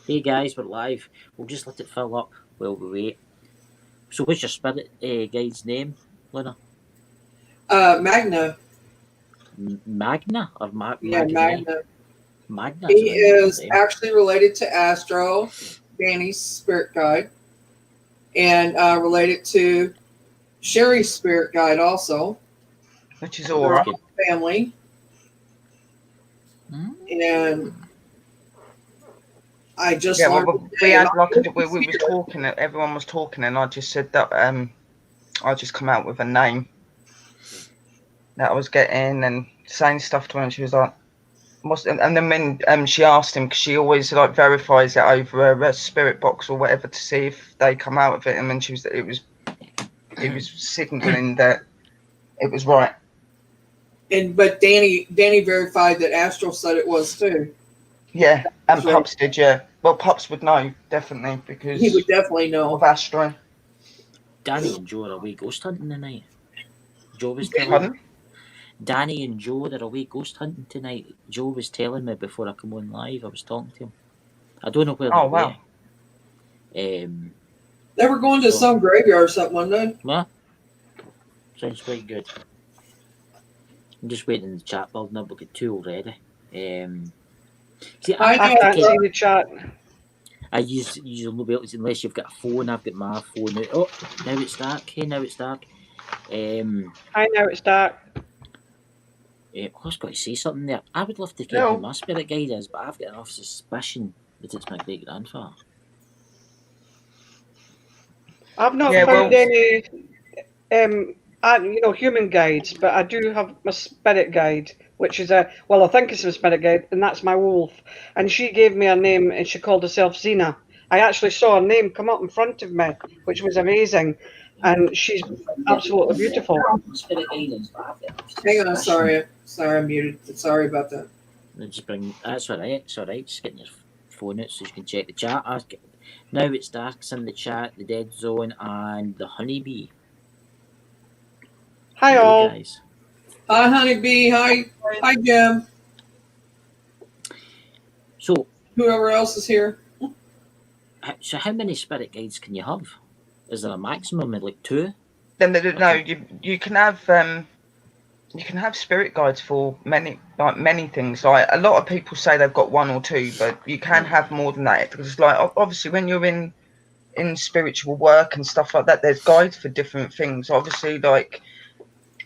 Hey guys, we're live. We'll just let it fill up while we wait. So, what's your spirit guide's name, Luna? Magna. Magna or Yeah, Magna? Magna. Magna's He an unusual is name. actually related to Astro, Danny's spirit guide, and related to Sherry's spirit guide also. Which is They're all right. all family. And I just learned we had like we was talking, everyone was talking, and I just said that I just come out with a name that I was getting and saying stuff to her, and she was like, and then when she asked him, because she always like verifies it over a spirit box or whatever to see if they come out of it, and then it was signaling that it was right. But Danny verified that Astro said it was too. Yeah, and Pups did, yeah. Well, Pups would know, definitely, because he would definitely know of Astro. Danny and Joe are away ghost hunting tonight. Joe was telling me. Danny and Joe are away ghost hunting tonight. Joe was telling me before I come on live. I was talking to him. I don't know where they're away. They were going to some graveyard or something, wasn't they? Well, sounds quite good. I'm just waiting in the chat building up. We've got two already. See, I can't see the chat. I usually not be able to, unless you've got a phone. I've got my phone out. Oh, now it's dark. Hey, now it's dark. Hi, now it's dark. I was going to say something there. I would love to know who my spirit guide is, but I've got enough suspicion that it's my great grandfather. I've not found any, human guides, but I do have my spirit guide, which is I think it's my spirit guide, and that's my wolf. And she gave me a name, and she called herself Zena. I actually saw her name come up in front of me, which was amazing. And she's absolutely beautiful. Hang on, sorry, I'm muted. Sorry about that. That's all right. It's all right. Just getting your phone out so you can check the chat. Now it's dark. It's in the chat, the dead zone, and the honeybee. Hi all, guys. Hi honeybee. Hi Jim. So whoever else is here. So how many spirit guides can you have? Is there a maximum of like 2? No, you can have spirit guides for many things. Like a lot of people say they've got 1 or 2, but you can have more than that, because like obviously when you're in spiritual work and stuff like that, there's guides for different things. Obviously, like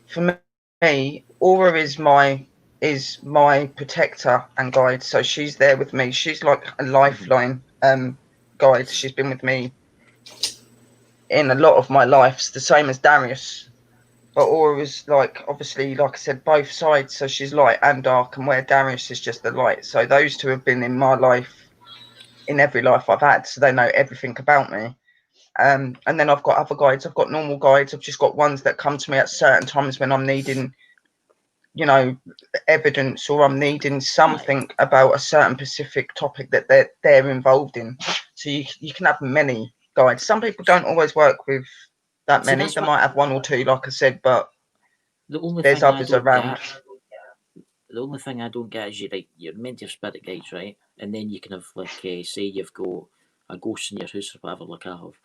for me, Aura is my protector and guide, so she's there with me. She's like a lifeline guide. She's been with me in a lot of my lives, the same as Darius. But Aura is like, obviously, like I said, both sides. So she's light and dark, and where Darius is just the light. So those two have been in my life, in every life I've had. So they know everything about me. And then I've got other guides. I've got normal guides. I've just got ones that come to me at certain times when I'm needing, evidence, or I'm needing something about a certain specific topic that they're involved in. So you can have many guides. Some people don't always work with that many. They might have 1 or 2, like I said, but there's others around. The only thing I don't get is you're meant to have spirit guides, right? And then you can have, like, say you've got a ghost in your house or whatever, like I have.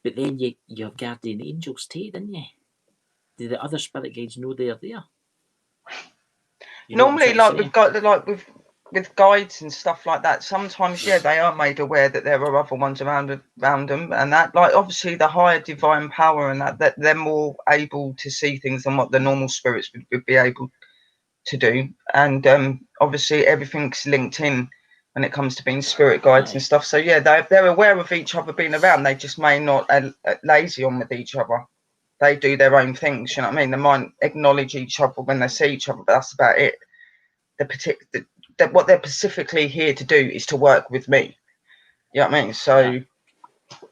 But then you have guardian angels too, didn't you? Do the other spirit guides know they're there? Normally, we've got with guides and stuff like that, sometimes they are made aware that there are other ones around them, and that, like, obviously the higher divine power and that they're more able to see things than what the normal spirits would be able to do. And obviously everything's linked in when it comes to being spirit guides and stuff. So they're aware of each other being around. They just may not lazy on with each other. They do their own things, you know what I mean? They might acknowledge each other when they see each other, but that's about it. What they're specifically here to do is to work with me. You know what I mean? So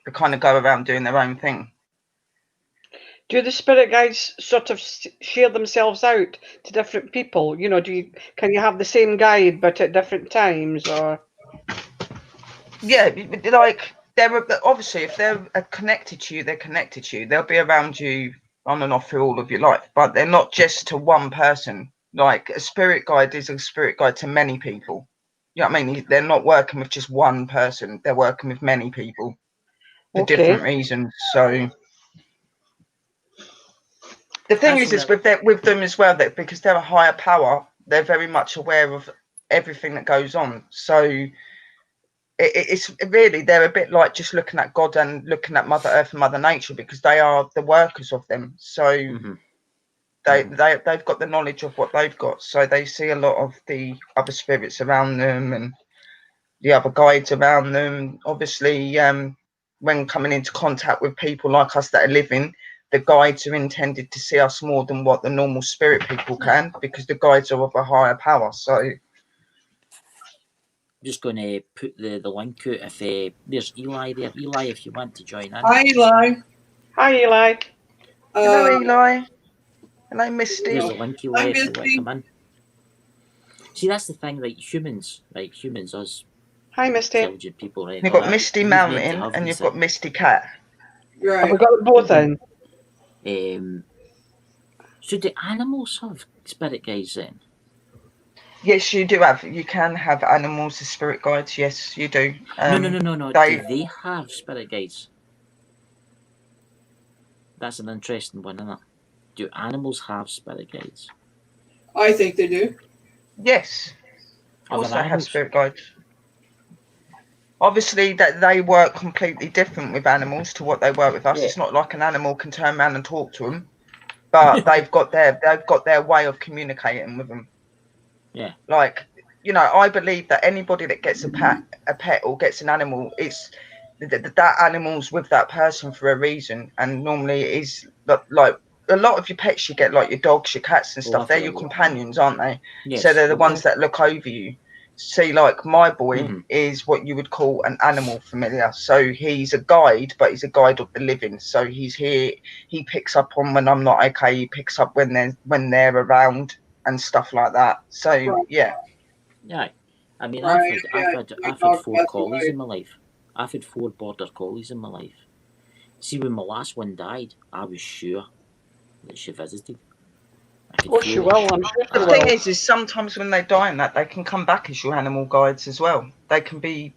they kind of go around doing their own thing. Do the spirit guides sort of share themselves out to different people? Can you have the same guide but at different times, or? Yeah, like they're obviously, if they're connected to you, they're connected to you. They'll be around you on and off through all of your life, but they're not just to one person. Like a spirit guide is a spirit guide to many people. You know what I mean? They're not working with just one person. They're working with many people for Okay. different reasons. So the thing That's is what with them as well, that because they're a higher power, they're very much aware of everything that goes on. So it's really, they're a bit like just looking at God and looking at Mother Earth and Mother Nature, because they are the workers of them. So they've got the knowledge of what they've got. So they see a lot of the other spirits around them and the other guides around them. Obviously, when coming into contact with people like us that are living, the guides are intended to see us more than what the normal spirit people can, because the guides are of a higher power. So just going to put the link out if there's Eli there. Eli, if you want to join in. Hi, Eli. Hi, Eli. hello, Eli. Hello, Misty. There's a link, Eli, Hi, if you want to Misty. come in. See, that's the thing, like humans, us Hi, Misty. intelligent people, right? You've all got that, Misty we've meant to Mountain have and these you've got things. Misty Cat. You're Have we right. got them both in? So do animals have spirit guides then? Yes, you do have. You can have animals as spirit guides. Yes, you do. No. They, Do they have spirit guides? That's an interesting one, isn't it? Do animals have spirit guides? I think they do. yes, of Other course they have animals? spirit guides. Obviously, that they work completely different with animals to what they work with us. Yeah. It's not like an animal can turn around and talk to them, but they've got their way of communicating with them. Yeah. Like, you know, I believe that anybody that gets a pet or gets an animal, it's that animal's with that person for a reason, and normally it is like a lot of your pets you get, like your dogs, your cats and stuff. They're your companions, aren't they? Yes. So they're the ones that look over you. See, like my boy Mhm. is what you would call an animal familiar. So he's a guide, but he's a guide of the living. So he's here. He picks up on when I'm not okay. He picks up when they're around and stuff like that. So Right. yeah. Yeah. I mean, Right. I've Yeah, had my 4 dog passed collies away. in my life. I've had 4 border collies in my life. See, when my last one died, I was sure that she visited. I could Oh, feel she it. will. I'm sure she The will. thing is sometimes when they die in that, they can come back as your animal guides as well. They can be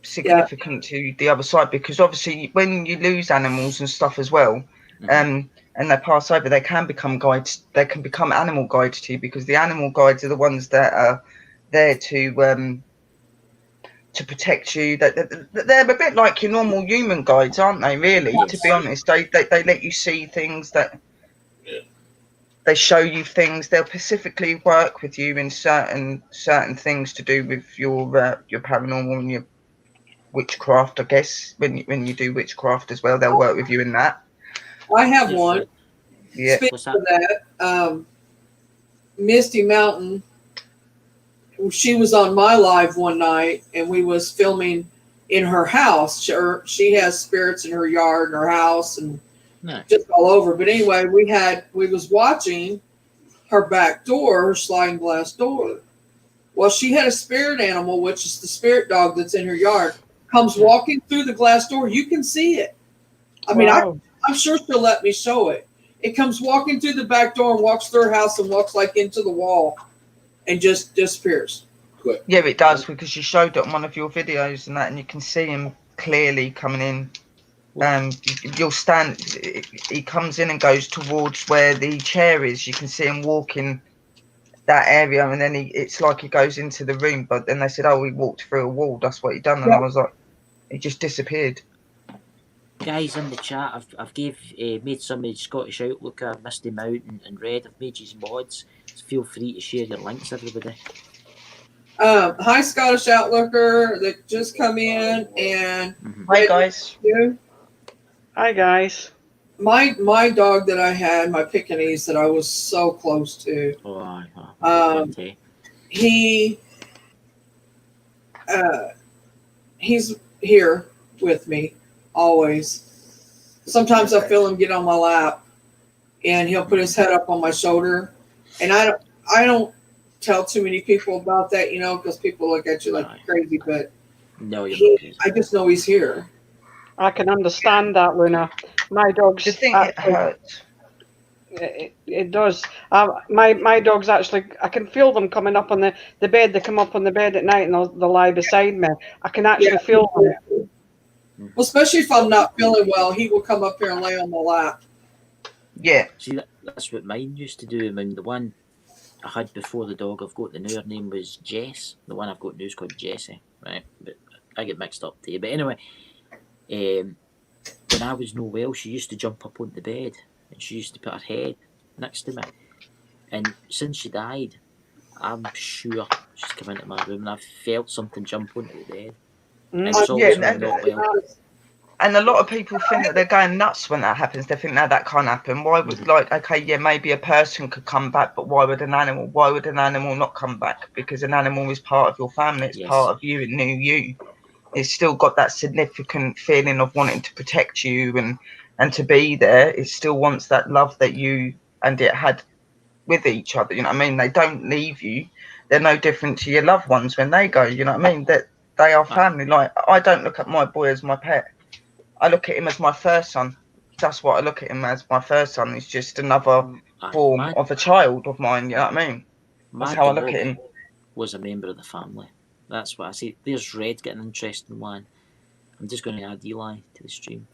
significant to the other side, because obviously when you lose animals and stuff as well, and they pass over, they can become guides. They can become animal guides to you, because the animal guides are the ones that are there to protect you. They're a bit like your normal human guides, aren't they? Really, Yes. to be honest, they let you see things, that they show you things. They'll specifically work with you in certain things to do with your paranormal and your witchcraft. I guess when you do witchcraft as well, they'll work with you in that. I have Yes, one. right. Yeah. Speaking What's of that, Misty Mountain, she was on my live one night, and we was filming in her house. She has spirits in her yard and her house and No. just all over. But anyway, we was watching her back door, her sliding glass door. Well, she had a spirit animal, which is the spirit dog that's in her yard, comes walking through the glass door. You can see it. I mean, Wow. I'm sure she'll let me show it. It comes walking through the back door and walks through her house and walks like into the wall and just disappears. Yeah, it does, because you showed it on one of your videos and that, and you can see him clearly coming in. You'll stand. He comes in and goes towards where the chair is. You can see him walking that area, and then it's like he goes into the room. But then they said, "Oh, he walked through a wall. That's what he done." And I was like, he just disappeared. Guys in the chat, I've made some of the Scottish Outlooker, Misty Mountain and Red. I've made you mods. So feel free to share your links, everybody. Hi, Scottish Outlooker that just come in, and Hi guys. Hi, guys. My dog that I had, my Pekingese that I was so close to, he's here with me always. Sometimes I feel him get on my lap, and he'll put his head up on my shoulder, and I don't tell too many people about that, because people look at you like you're crazy, but no, you're not crazy. I just know he's here. I can understand that, Luna. My dog's The thing, it hurts. It does. My dogs actually, I can feel them coming up on the bed. They come up on the bed at night and they'll lie beside me. I can actually feel them. Well, especially if I'm not feeling well, he will come up here and lay on my lap. Yeah. See, that's what mine used to do. I mean, the one I had before the dog I've got, the new, her name was Jess. The one I've got now is called Jessie, right? But I get mixed up there. But anyway, when I was no well, she used to jump up on the bed and she used to put her head next to me. And since she died, I'm sure she's come into my room and I've felt something jump onto the bed. And it's always when I'm not well. And a lot of people think that they're going nuts when that happens. They think, no, that can't happen. Why would, like, okay, yeah, maybe a person could come back, but why would an animal? Why would an animal not come back? Because an animal is part of your family. It's part of you. It knew you. It's still got that significant feeling of wanting to protect you and to be there. It still wants that love that you and it had with each other. You know what I mean? They don't leave you. They're no different to your loved ones when they go. You know what I mean? That they are family. Like, I don't look at my boy as my pet. I look at him as my first son. That's what I look at him as. My first son. He's just another form of a child of mine. You know what I mean? That's how I look at him. Was a member of the family. That's what I see. There's Red getting an interesting one. I'm just going to add Eli to the stream.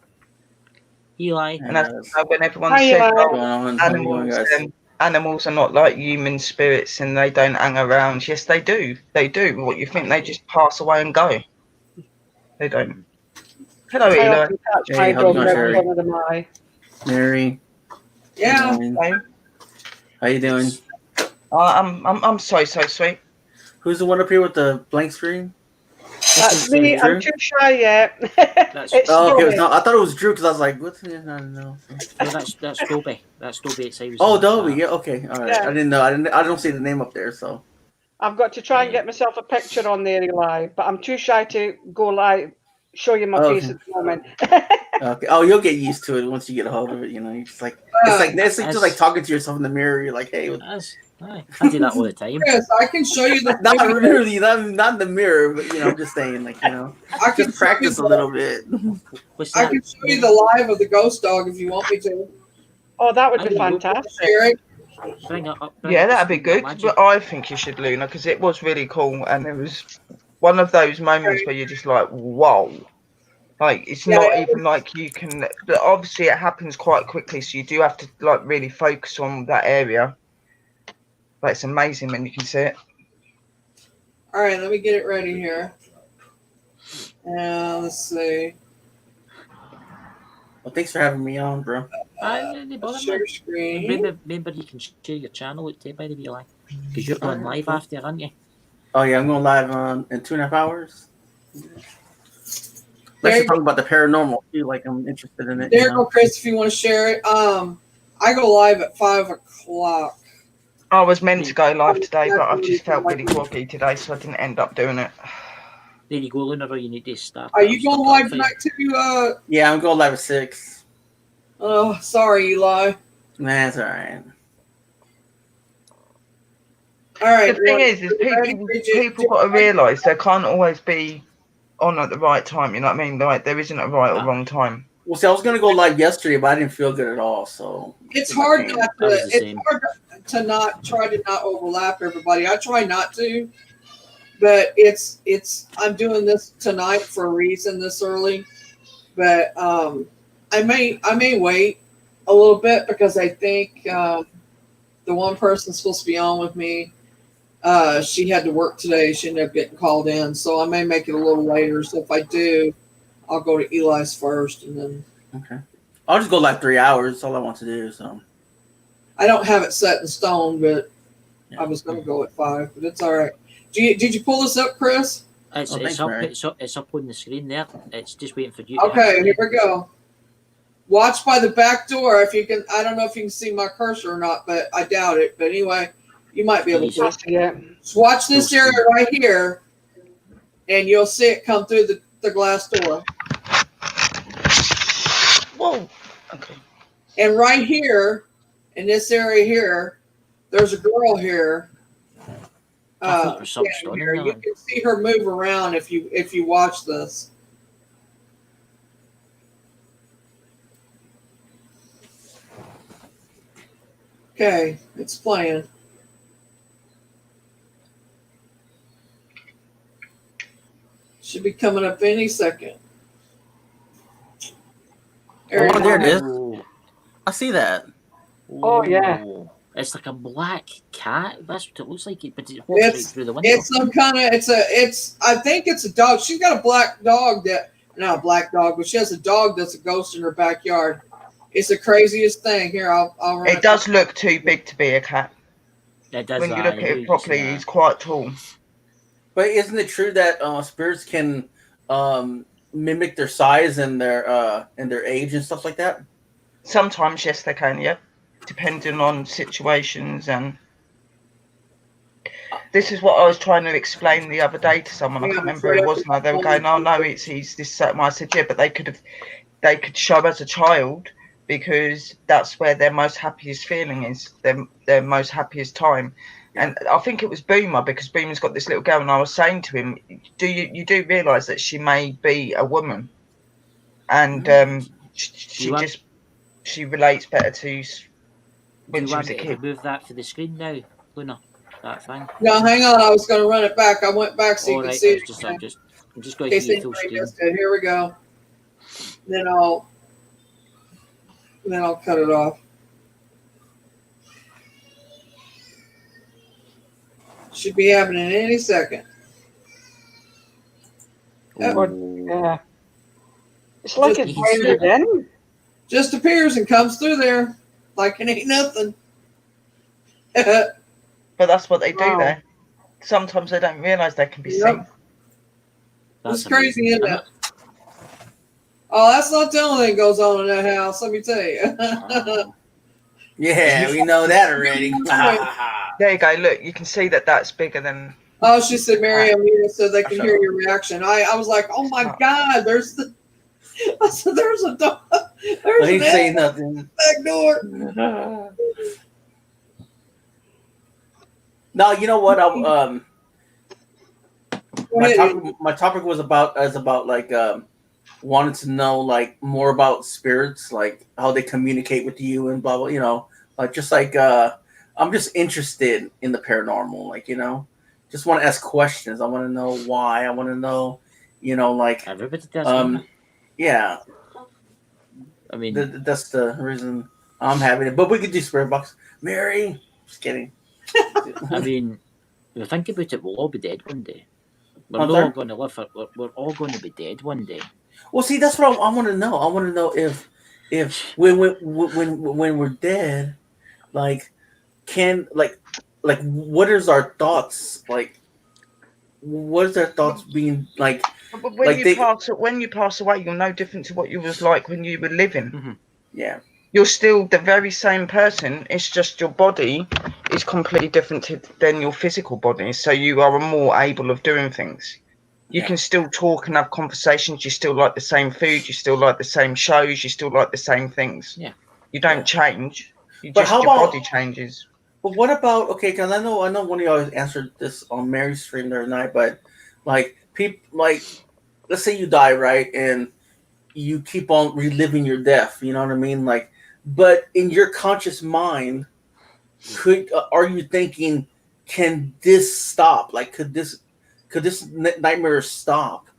Eli. And that's when everyone says animals are not like human spirits and they don't hang around. Yes, they do. They do. What you think? They just pass away and go. They don't. Hello, Eli. Hey, how's it going, Mary? Yeah. How you doing? I'm so sweet. Who's the one up here with the blank screen? That's me. I'm too shy yet. Okay. I thought it was Drew because I was like, what's it? I don't know. No, that's Dobie. That's Dobie. Oh, Dobie. Yeah. Okay. All right. Yeah. I didn't know. I don't see the name up there. So I've got to try and get myself a picture on there, Eli. But I'm too shy to go live. Show you my face at the moment. Okay. Oh, you'll get used to it once you get a hold of it. You know, you're just like it's just like talking to yourself in the mirror. You're like, hey, I do that all the time. Yes, I can show you the not really, not in the mirror, but I'm just saying, like, I can just practice a little bit. I can show you the live of the ghost dog if you want me to. Oh, that would be fantastic. Yeah, that'd be good. But I think you should, Luna, because it was really cool, and it was one of those moments where you're just like, whoa. Like, it's not even like you can, but obviously it happens quite quickly, so you do have to like really focus on that area. But it's amazing when you can see it. All right, let me get it ready here. Let's see. Well, thanks for having me on, bro. Share screen. Remember, you can share your channel with by the way, because you're going live after, aren't you? Oh yeah, I'm going live in 2.5 hours. Let's talk about the paranormal too. Like, I'm interested in it. There you go, Chris. If you want to share it, I go live at 5 o'clock. I was meant to go live today, but I've just felt really groggy today, so I didn't end up doing it. There you go, Luna. You need to start. Are you going live tonight too? Yeah, I'm going live at 6. Oh, sorry, Eli. Nah, it's all right. All right. The thing is people got to realise they can't always be on at the right time. You know what I mean? Like, there isn't a right or wrong time. Well, see, I was gonna go live yesterday, but I didn't feel good at all. So it's hard not to. It's hard to not try to not overlap everybody. I try not to, but it's. I'm doing this tonight for a reason this early, but I may wait a little bit because I think the one person supposed to be on with me, she had to work today. She ended up getting called in, so I may make it a little later. So if I do, I'll go to Eli's first, and then. Okay. I'll just go like 3 hours. That's all I want to do. So. I don't have it set in stone, but I was going to go at 5. But it's all right. Did you pull this up, Chris? It's up on the screen there. It's just waiting for you. Okay, here we go. Watch by the back door. If you can, I don't know if you can see my cursor or not, but I doubt it. But anyway, you might be able to. Yeah. So watch this area right here, and you'll see it come through the glass door. Whoa. Okay. And right here, in this area here, there's a girl here. You can see her move around if you watch this. Okay, it's playing. Should be coming up any second. There it is. Oh, I see that. Oh, yeah. It's like a black cat. That's what it looks like. But it walks right through the window. It's some kind of. I think it's a dog. She's got a black dog not a black dog, but she has a dog that's a ghost in her backyard. It's the craziest thing. Here, I'll run It does look too big to be a cat. It does. When you look at it properly, he's quite tall. But isn't it true that spirits can mimic their size and their age and stuff like that? Sometimes, yes, they can. Yeah, depending on situations. And this is what I was trying to explain the other day to someone. I can't remember who it was now. They were going, "Oh no, he's this certain." I said, "Yeah, but they could show as a child because that's where their most happiest feeling is, their most happiest time." And I think it was Boomer, because Boomer's got this little girl, and I was saying to him, you do realise that she may be a woman, and she relates better to when she was a kid. Move that for the screen now, Luna. That thing. No, hang on. I was going to run it back. I went back so you can see it. I'm just going to see full screen. Here we go. Then I'll cut it off. Should be happening any second. Yeah. It's like it's blended in. Just appears and comes through there like it ain't nothing. But that's what they do there. Sometimes they don't realise they can be seen. It's crazy, isn't it? Oh, that's not the only thing goes on in that house, let me tell you. Yeah, we know that already. There you go. Look, you can see that that's bigger than. Oh, she said, Mary, I'm muted so they can hear your reaction. I was like, oh my God, there's a dog. There's I ain't saying nothing. Back door. No, you know what? My topic was about like wanted to know like more about spirits, like how they communicate with you and blah blah. You know, just like I'm just interested in the paranormal. Like, you know, just want to ask questions. I want to know why. I want to know, you know, like everybody does. Yeah. I mean, that's the reason I'm having it. But we could do spirit box. Mary, just kidding. I mean, if you think about it, we'll all be dead one day. We're all going to live. We're all going to be dead one day. Well, see, that's what I want to know. I want to know if when we're dead, like, what is our thoughts like? What is our thoughts being like? But when you pass away, you're no different to what you was like when you were living. Mm-hmm. Yeah. You're still the very same person. It's just your body is completely different than your physical body. So you are more able of doing things. You can still talk and have conversations. You still like the same food. You still like the same shows. You still like the same things. Yeah. You don't change. Your body changes. But what about, okay, because I know one of y'all answered this on Mary's stream the other night, but like people, like, let's say you die, right, and you keep on reliving your death. You know what I mean? Like, but in your conscious mind, are you thinking, can this stop? Like, could this nightmare stop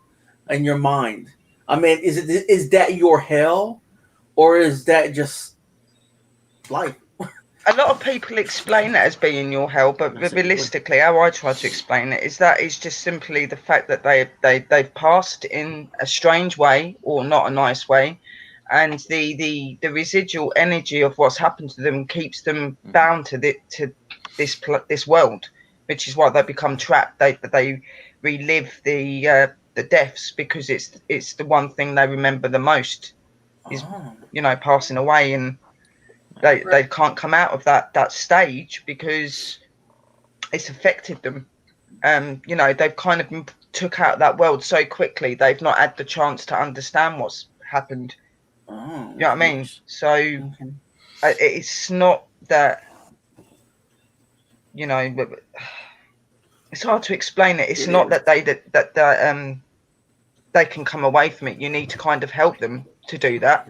in your mind? I mean, is that your hell, or is that just life? A lot of people explain it as being your hell, but realistically, how I try to explain it is that it's just simply the fact that they've passed in a strange way or not a nice way, and the residual energy of what's happened to them keeps them bound to this world, which is why they become trapped. They relive the deaths because it's the one thing they remember the most is passing away, and they can't come out of that stage because it's affected them. They've kind of took out that world so quickly, they've not had the chance to understand what's happened. You know what I mean? So it's not that, it's hard to explain it. It's not that they can come away from it. You need to kind of help them to do that.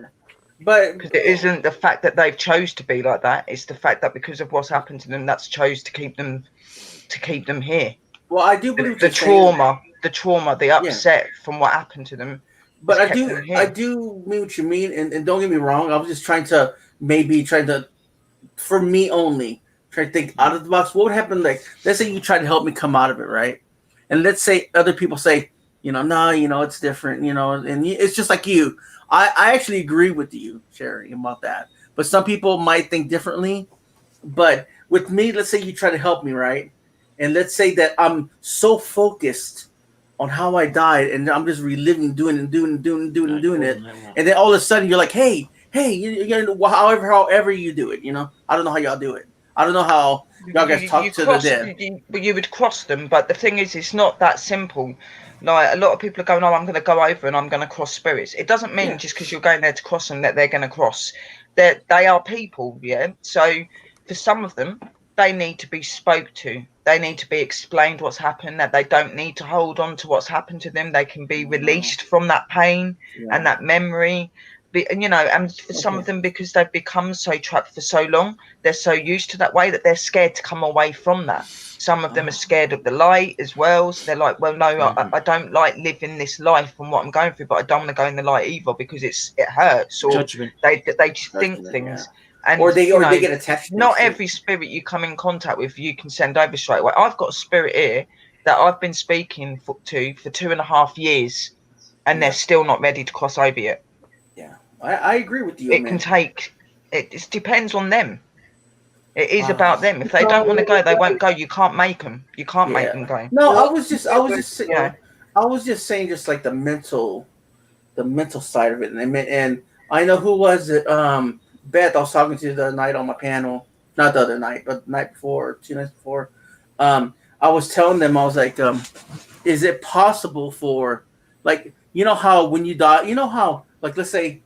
But Because it isn't the fact that they've chose to be like that. It's the fact that because of what's happened to them, that's chose to keep them here. well, I do believe The what you're saying. trauma, the upset from what happened to them. But has I kept do, them here. I do mean what you mean, and don't get me wrong. I was just trying to for me only, try to think out of the box. What would happen? Like, let's say you try to help me come out of it, right? And let's say other people say, no, it's different, and it's just like you. I actually agree with you, Sherry, about that. But some people might think differently. But with me, let's say you try to help me, right? And let's say that I'm so focused on how I died, and I'm just reliving, doing it, and then all of a sudden you're like, hey, however you do it, I don't know how y'all do it. I don't know how y'all guys talk to the dead. You would cross them, but the thing is, it's not that simple. Like, a lot of people are going, I'm going to go over and I'm going to cross spirits. It doesn't mean just because you're going there to cross them that they're going to cross. They are people, yeah? So for some of them, they need to be spoke to. They need to be explained what's happened, that they don't need to hold on to what's happened to them. They can be released from that pain and that memory. And for some of them, because they've become so trapped for so long, they're so used to that way that they're scared to come away from that. Some of them are scared of the light as well. So they're like, well, no, I don't like living this life and what I'm going through, but I don't want to go in the light either because it hurts. Or Judgment. they just think things. Yeah. And or they get attached to not every spirit you come in contact with you can send over straight away. I've got a spirit here that I've been speaking to for 2.5 years, and they're still not ready to cross over yet. Yeah, I agree with you. It can take. It just depends on them. It is about them. If they don't want to go, they won't go. You can't make them. You can't make them go. No, I was just saying, just like the mental side of it, and I know who was it. Beth, I was talking to the other night on my panel, not the other night, but the night before, 2 nights before. I was telling them, I was like, is it possible for, like, how when you die, how, like, let's say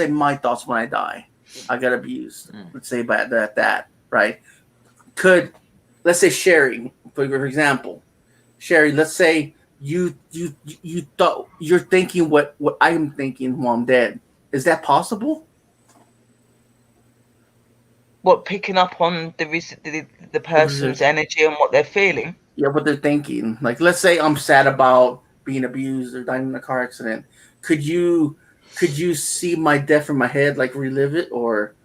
my thoughts when I die, I got abused. Let's say by that, right? Let's say Sherry, for example, Sherry, let's say you thought you're thinking what I'm thinking while I'm dead. Is that possible? What, picking up on the person's energy and what they're feeling? Yeah, what they're thinking. Like, let's say I'm sad about being abused or dying in a car accident. Could you see my death in my head, like relive it, or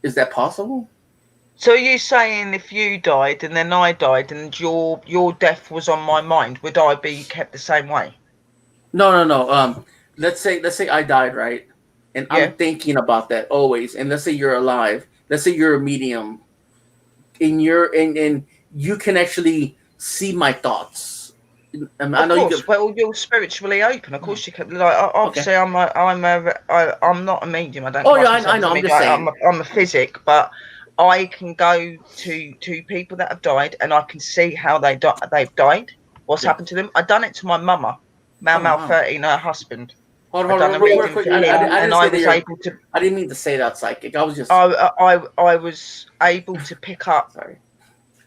is that possible? So are you saying if you died and then I died and your death was on my mind, would I be kept the same way? No. Let's say I died, right? And I'm thinking about that always. And let's say you're alive. Let's say you're a medium. And you can actually see my thoughts. I know you can. Well, you're spiritually open. Of course you can. Like, obviously, I'm not a medium. I don't. Oh yeah, I know. I'm just saying. I'm a physic, but I can go to people that have died, and I can see how they've died. What's happened to them? I done it to my mama, Mal 13, her husband. Hold on, real quick. I didn't mean to say that psychic. I was just. I was able to pick up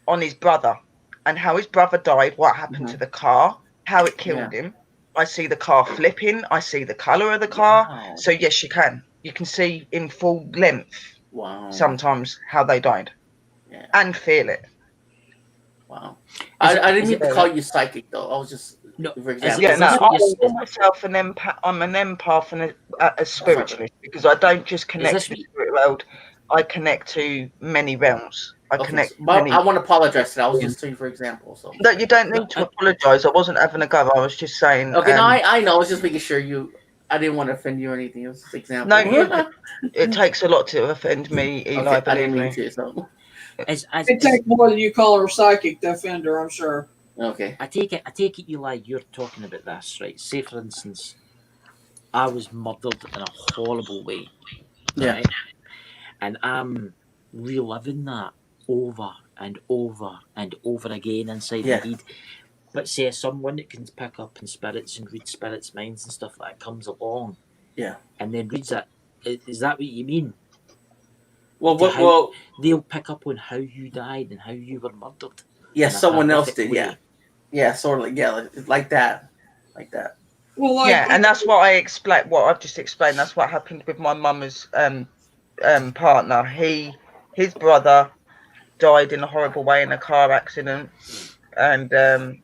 on his brother and how his brother died. What happened to the car? How it killed him. I see the car flipping. I see the color of the car. Wow. So yes, you can. You can see in full length. Wow. Sometimes how they died, and feel it. Wow. I didn't mean to call you psychic though. I was just. No, for example, I call myself an empath. I'm an empath and a spiritualist because I don't just connect to the spirit world. I connect to many realms. I connect. I want to apologize. I was just saying, for example. So no, you don't need to apologize. I wasn't having a go. I was just saying. Okay, no, I know. I was just making sure you. I didn't want to offend you or anything. It was just an example. No, it takes a lot to offend me, Eli. I didn't mean to. So. It takes more than you call her psychic to offend her, I'm sure. Okay. I take it, Eli, you're talking about this, right? Say, for instance, I was murdered in a horrible way, right? And I'm reliving that over and over and over again inside my head. But say someone that can pick up in spirits and read spirits' minds and stuff like that comes along, and then reads that. Is that what you mean? Well, they'll pick up on how you died and how you were murdered. Yeah, someone else did. Yeah, sort of like like that. Well, like, Yeah, and that's what I explained. What I've just explained. That's what happened with my mum's partner. His brother died in a horrible way in a car accident, and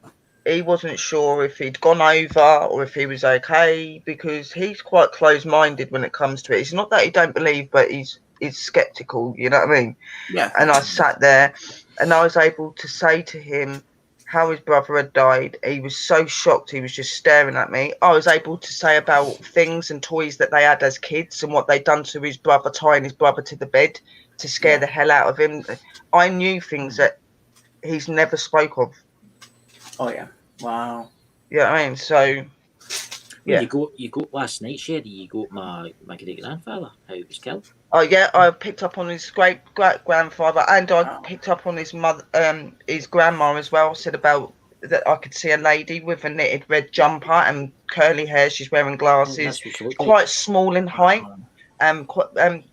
he wasn't sure if he'd gone over or if he was okay, because he's quite close-minded when it comes to it. It's not that he don't believe, but he's skeptical. You know what I mean? Yeah. And I sat there, and I was able to say to him how his brother had died. He was so shocked. He was just staring at me. I was able to say about things and toys that they had as kids and what they'd done to his brother, tying his brother to the bed to scare the hell out of him. I knew things that he's never spoke of. Oh yeah. Wow. You know what I mean? So Well, you got last night, Sherry. You got my great grandfather how he was killed. oh yeah, I picked up on his great grandfather, and I picked up on his mother, his grandma as well. Said about that I could see a lady with a knitted red jumper and curly hair. She's wearing glasses, That's what she looked quite small in height.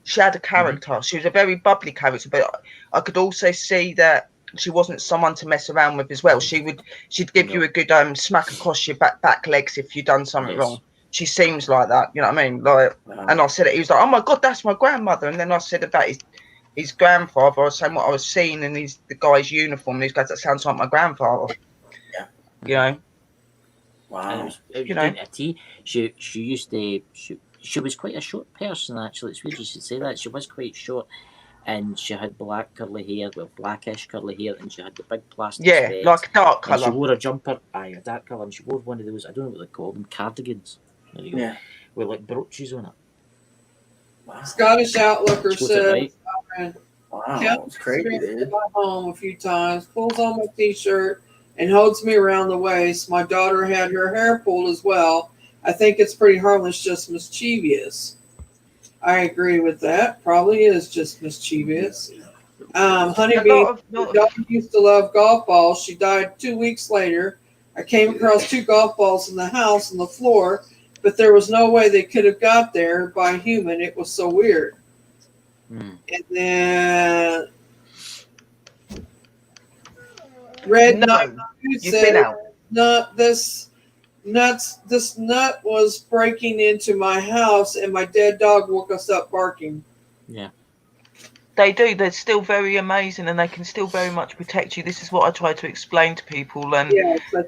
She had a character. She was a very bubbly character, but I could also see that she wasn't someone to mess around with as well. She'd give you a good smack across your back legs if you'd done something wrong. She seems like that, you know what I mean? Like, and I said it. He was like, "Oh my god, that's my grandmother." And then I said about his grandfather. I was saying what I was seeing in the guy's uniform. And he goes, "That sounds like my grandfather." Yeah. You know. Wow. You know, she used to. She was quite a short person, actually. It's weird you should say that. She was quite short, and she had black curly hair, well, blackish curly hair, and she had the big plastic specs. Like dark And she colour. wore a jumper, a dark colour, and she wore one of those, I don't know what they call them, cardigans. There you go. Yeah. With like brooches on it. Wow. Scottish Outlooker She got it says, right. Wow. It's crazy, dude. my home a few times, pulls on my t-shirt, and holds me around the waist. My daughter had her hair pulled as well. I think it's pretty harmless, just mischievous. I agree with that. Probably is just mischievous. Honeybee, my daughter used to love golf balls. She died 2 weeks later. I came across 2 golf balls in the house on the floor, but there was no way they could have got there by a human. It was so weird. And then Red Knight said, this nut was breaking into my house, and my dead dog woke us up barking. Yeah. They do. They're still very amazing, and they can still very much protect you. This is what I try to explain to people. And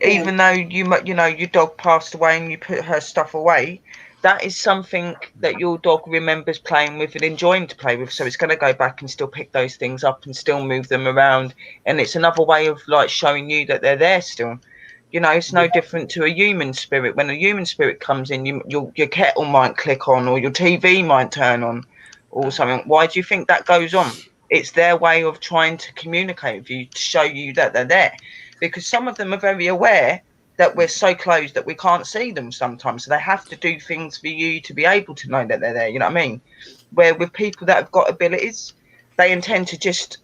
even though you know your dog passed away and you put her stuff away, that is something that your dog remembers playing with and enjoying to play with. So it's going to go back and still pick those things up and still move them around. And it's another way of like showing you that they're there still. You know, it's no different to a human spirit. When a human spirit comes in, your kettle might click on, or your TV might turn on, or something. Why do you think that goes on? It's their way of trying to communicate with you, to show you that they're there. Because some of them are very aware that we're so close that we can't see them sometimes. So they have to do things for you to be able to know that they're there. You know what I mean? Where with people that have got abilities, they intend to just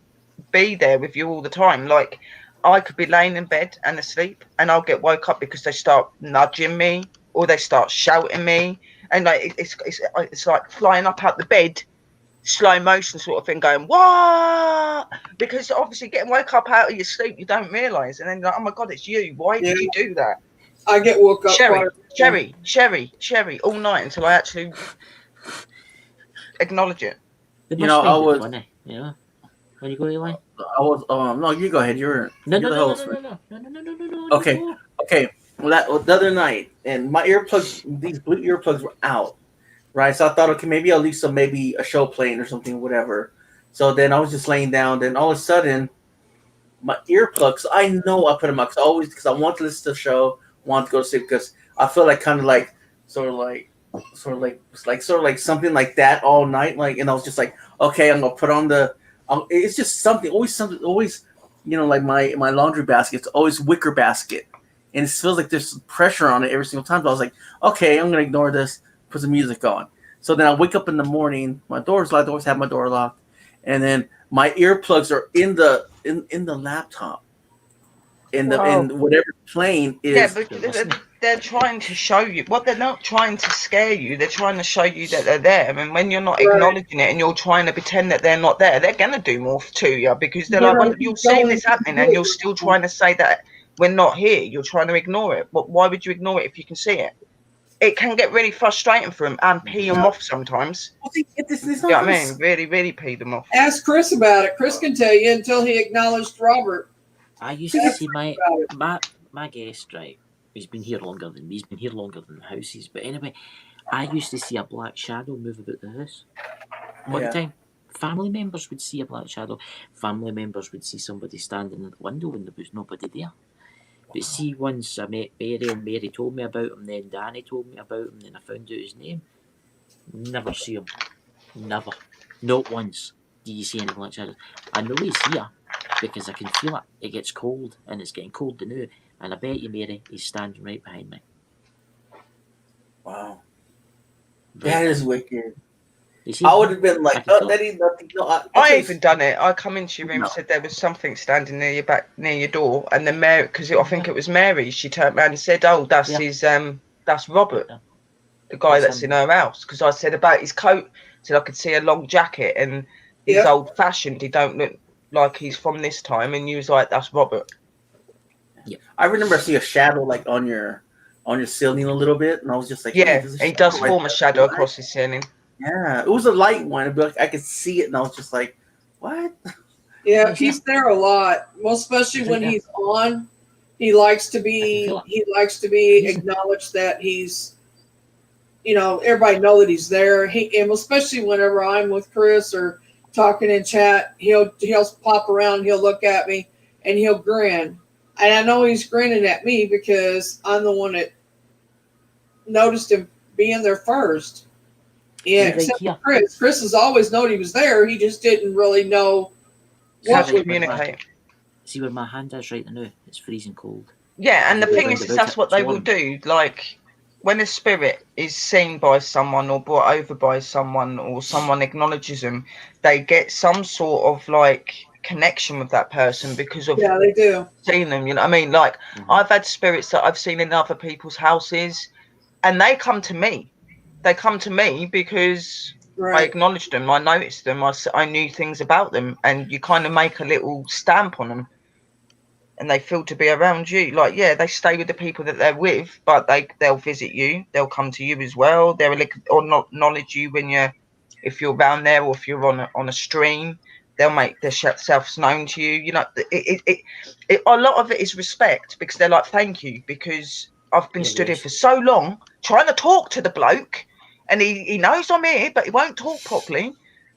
be there with you all the time. Like, I could be laying in bed and asleep, and I'll get woke up because they start nudging me or they start shouting me, and like it's like flying up out the bed, slow motion sort of thing, going what? Because obviously getting woke up out of your sleep, you don't realise, and then you're like, oh my god, it's you. Why did you do that? I get woke up. Cherry, all night until I actually acknowledge it. You know, I was funny. You know, when you go, Eli. I was. No, you go ahead. You're the host. No. Okay. Well, the other night, and my earplugs, these blue earplugs were out, right? So I thought, okay, maybe I'll leave some, maybe a show playing or something, whatever. So then I was just laying down. Then all of a sudden, my earplugs. I know I put them out because I want to listen to the show, want to go to sleep because I feel like kind of like sort of like something like that all night. Like, and I was just like, okay, I'm gonna put on the. It's just something, always, you know, like my laundry basket, it's always wicker basket. And it feels like there's pressure on it every single time. So I was like, okay, I'm going to ignore this, put some music on. So then I wake up in the morning, my door's locked, I always have my door locked. And then my earplugs are in the laptop. In whatever plane is. Yeah, but they're trying to show you. Well, they're not trying to scare you. They're trying to show you that they're there. And when you're not acknowledging it and you're trying to pretend that they're not there, they're going to do more to you because they're like, well, you're seeing this happening and you're still trying to say that we're not here. You're trying to ignore it. But why would you ignore it if you can see it? it can get really frustrating for them and pee them off sometimes. Well, see, it's You not know what I mean? Really, really pee them off. Ask Chris about it. Chris can tell you until he acknowledged Robert. I used to see my guest, right? He's been here longer than me. He's been here longer than the houses. But anyway, I used to see a black shadow move about the house all the time. Family members would see a black shadow. Family members would see somebody standing at the window when there was nobody there. But see, once I met Mary and Mary told me about him, then Danny told me about him, then I found out his name. Never see him. Never. Not once do you see any black shadows. I know he's here because I can feel it. It gets cold, and it's getting cold now. And I bet you, Mary, he's standing right behind me. Wow. Right That is wicked. You see I him? would have been like, I can oh, feel that it. ain't nothing. No, I even done it. I come into your room No. and said there was something standing near your back, near your door, and then Mary, because I think it was Mary, she turned around and said, "Oh, that's his, that's Robert, the guy that's in her house." Because I said about his coat, said I could see a long jacket, and he's old fashioned. He don't look like he's from this time, and you was like, "That's Robert." Yeah. I remember I see a shadow like on your ceiling a little bit, and I was just like, hey, Yeah, there's a he does shadow right form a there. shadow across his ceiling. Yeah, it was a light one, but I could see it, and I was just like, what? Yeah, he's there a lot. Well, especially when he's on, he likes to be acknowledged that he's, everybody know that he's there. And especially whenever I'm with Chris or talking in chat, he'll pop around, he'll look at me, and he'll grin. And I know he's grinning at me because I'm the one that noticed him being there first. Yeah, except for Chris. Chris has always known he was there. He just didn't really know how to communicate. See where my hand is right now? It's freezing cold. Yeah, and the thing is that's what they will do. Like, when a spirit is seen by someone or brought over by someone or someone acknowledges them, they get some sort of like connection with that person because of they do seeing them. You know what I mean? Like, I've had spirits that I've seen in other people's houses, and they come to me. They come to me because I acknowledged them, I noticed them, I knew things about them, and you kind of make a little stamp on them, and they feel to be around you. Like, yeah, they stay with the people that they're with, but they'll visit you, they'll come to you as well. They'll not acknowledge you if you're around there, or if you're on a stream, they'll make themselves known to you. You know, a lot of it is respect, because they're like, thank you, because I've been stood here for so long trying to talk to the bloke, and he knows I'm here, but he won't talk properly,